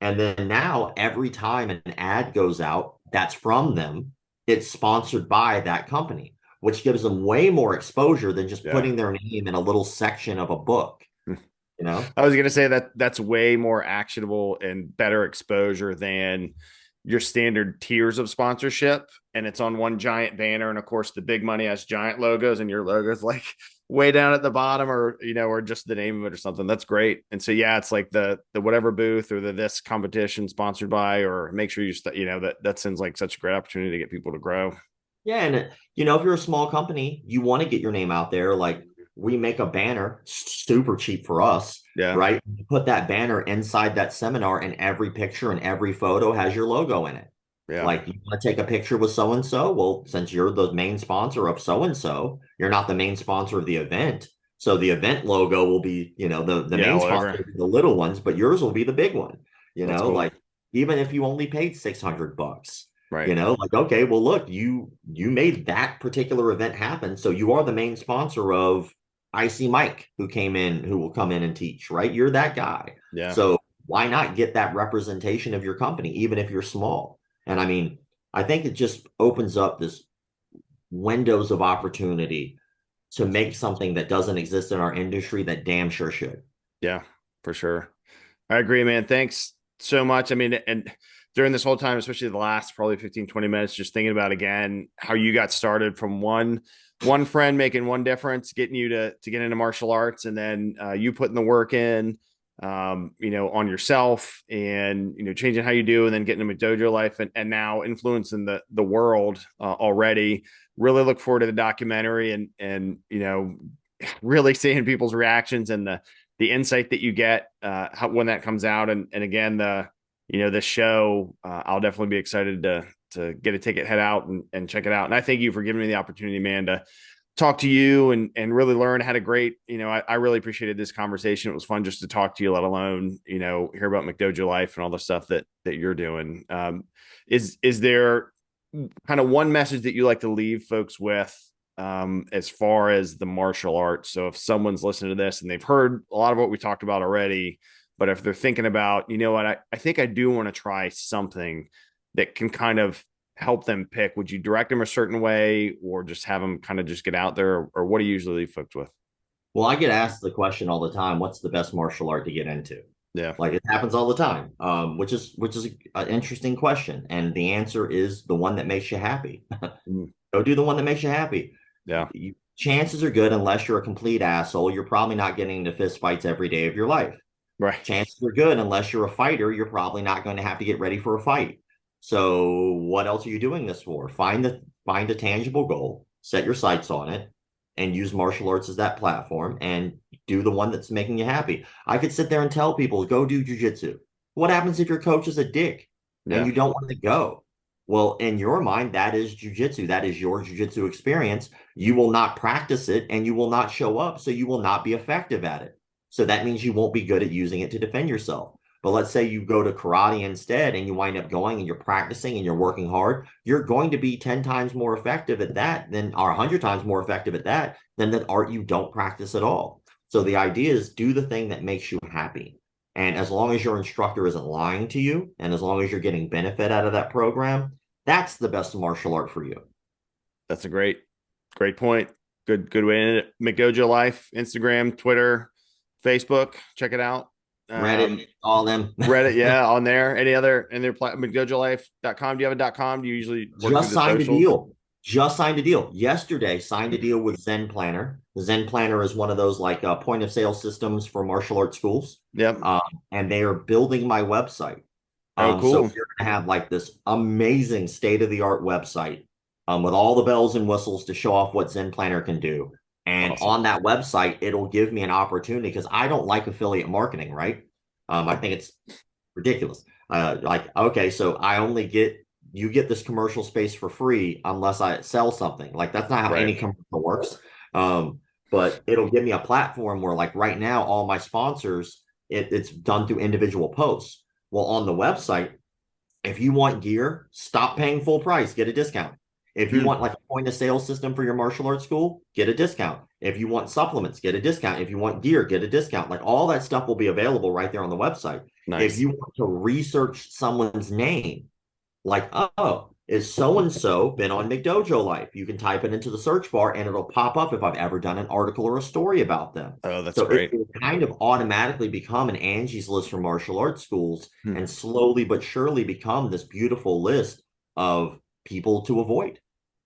And then now every time an ad goes out that's from them, it's sponsored by that company, which gives them way more exposure than just Yeah. putting their name in a little section of a book, you know? I was gonna say that's way more actionable and better exposure than your standard tiers of sponsorship, and it's on one giant banner. And of course, the big money has giant logos, and your logo's like way down at the bottom, or just the name of it or something. That's great. And so yeah, it's like the whatever booth or the this competition sponsored by, or make sure that seems like such a great opportunity to get people to grow. Yeah, and if you're a small company, you want to get your name out there. Like, we make a banner super cheap for us, Yeah. right? You put that banner inside that seminar, and every picture and every photo has your logo in it. Yeah. Like, you want to take a picture with so and so? Well, since you're the main sponsor of so and so, you're not the main sponsor of the event. So the event logo will be, the Yeah. main sponsor will be the little ones, but yours will be the big one. That's cool. Like, even if you only paid $600, Right. like, okay, well, look, you made that particular event happen, so you are the main sponsor of Icy Mike, who will come in and teach, right? You're that guy. Yeah. So why not get that representation of your company, even if you're small? And I mean, I think it just opens up this windows of opportunity to make something that doesn't exist in our industry that damn sure should. Yeah, for sure. I agree, man. Thanks so much. I mean, and during this whole time, especially the last probably 15, 20 minutes, just thinking about again how you got started from one friend making one difference, getting you to get into martial arts, and then you putting the work in, on yourself, and changing how you do, and then getting into McDojo Life, and now influencing the world already. Really look forward to the documentary, and really seeing people's reactions and the insight that you get when that comes out. And again, this show, I'll definitely be excited to get a ticket, head out and check it out. And I thank you for giving me the opportunity, man, to talk to you and really learn. Had a great, I really appreciated this conversation. It was fun just to talk to you, let alone, hear about McDojo Life and all the stuff that you're doing. Is there kind of one message that you like to leave folks with, as far as the martial arts. So if someone's listening to this and they've heard a lot of what we talked about already, but if they're thinking about, you know what, I think I do want to try something that can kind of help them pick, would you direct them a certain way or just have them kind of just get out there? Or what do you usually leave folks with? Well, I get asked the question all the time, what's the best martial art to get into? Yeah. Like it happens all the time, which is an interesting question. And the answer is the one that makes you happy. Go do the one that makes you happy. Yeah. Chances are good, unless you're a complete asshole, you're probably not getting into fist fights every day of your life. Right. Chances are good, unless you're a fighter, you're probably not going to have to get ready for a fight. So what else are you doing this for? Find a tangible goal, set your sights on it, and use martial arts as that platform and do the one that's making you happy. I could sit there and tell people, go do jujitsu. What happens if your coach is a dick and you don't want to go? Well, in your mind, that is jujitsu. That is your jujitsu experience. You will not practice it and you will not show up. So you will not be effective at it. So that means you won't be good at using it to defend yourself. But let's say you go to karate instead and you wind up going and you're practicing and you're working hard. You're going to be 10 times more effective at that than, or 100 times more effective at that than the art you don't practice at all. So the idea is do the thing that makes you happy. And as long as your instructor isn't lying to you and as long as you're getting benefit out of that program, that's the best martial art for you. That's a great point. Good way in it. McDojo Life, Instagram, Twitter, Facebook. Check it out. Reddit, all them. Reddit, yeah, on there. Any other McDojoLife.com? Do you have a .com? Do you usually work just signed a deal? Just signed a deal yesterday. Signed a deal with Zen Planner. The Zen Planner is one of those like point of sale systems for martial arts schools. Yep. And they are building my website. Oh, cool. So you're gonna have like this amazing state of the art website with all the bells and whistles to show off what Zen Planner can do. And awesome. On that website, it'll give me an opportunity because I don't like affiliate marketing, right? I think it's ridiculous. Okay, so you get this commercial space for free unless I sell something. Like that's not how any commercial works. But it'll give me a platform where like right now, all my sponsors, it's done through individual posts. Well, on the website, if you want gear, stop paying full price, get a discount. If you want like a point of sale system for your martial arts school, get a discount. If you want supplements, get a discount. If you want gear, get a discount. Like all that stuff will be available right there on the website. Nice. If you want to research someone's name, like, oh, is so-and-so been on McDojo Life? You can type it into the search bar and it'll pop up if I've ever done an article or a story about them. Oh, that's great. It will kind of automatically become an Angie's List for martial arts schools and slowly but surely become this beautiful list of people to avoid.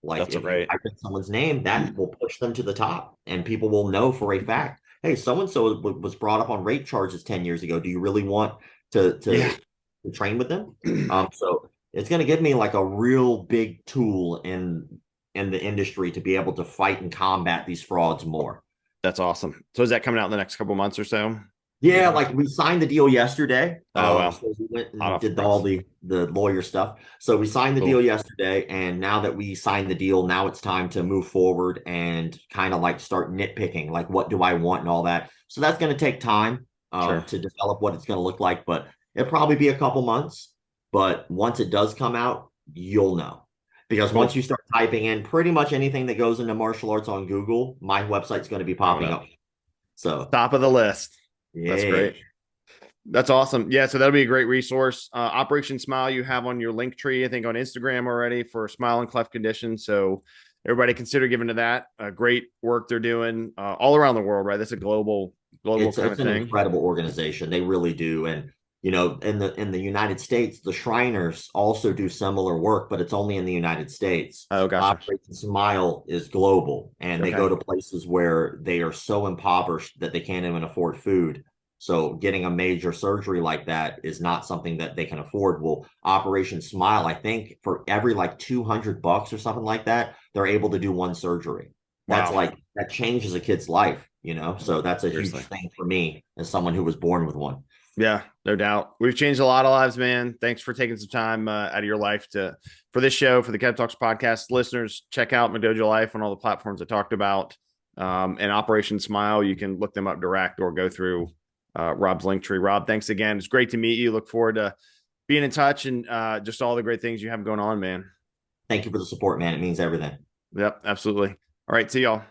Like if you type in someone's name, that will push them to the top and people will know for a fact, hey, so-and-so was brought up on rape charges 10 years ago. Do you really want to train with them? So it's going to give me like a real big tool in the industry to be able to fight and combat these frauds more. That's awesome. So is that coming out in the next couple of months or so? Yeah, like we signed the deal yesterday. Oh, wow. So we went and did all the lawyer stuff. So we signed the deal yesterday. And now that we signed the deal, now it's time to move forward and kind of like start nitpicking, like what do I want and all that. So that's going to take time to develop what it's going to look like. But it'll probably be a couple months. But once it does come out, you'll know. Because once you start typing in pretty much anything that goes into martial arts on Google, my website's going to be popping up. So top of the list. Yeah. That's great. That's awesome. Yeah, so that'll be a great resource. Operation Smile you have on your link tree, I think on Instagram already for Smile and Cleft Condition. So everybody consider giving to that. Great work they're doing all around the world, right? That's a global kind of thing. It's an incredible organization. They really do. And you know, in the United States, the Shriners also do similar work, but it's only in the United States. Oh, gotcha. Operation Smile is global, and they go to places where they are so impoverished that they can't even afford food. So getting a major surgery like that is not something that they can afford. Well, Operation Smile, I think for every like $200 or something like that, they're able to do one surgery. That's that changes a kid's life, you know? So that's a huge thing for me as someone who was born with one. Yeah, no doubt. We've changed a lot of lives, man. Thanks for taking some time out of your life for this show, for the KEV Talks podcast. Listeners, check out McDojo Life on all the platforms I talked about. And Operation Smile, you can look them up direct or go through Rob's link tree. Rob, thanks again. It's great to meet you. Look forward to being in touch and just all the great things you have going on, man. Thank you for the support, man. It means everything. Yep, absolutely. All right. See y'all.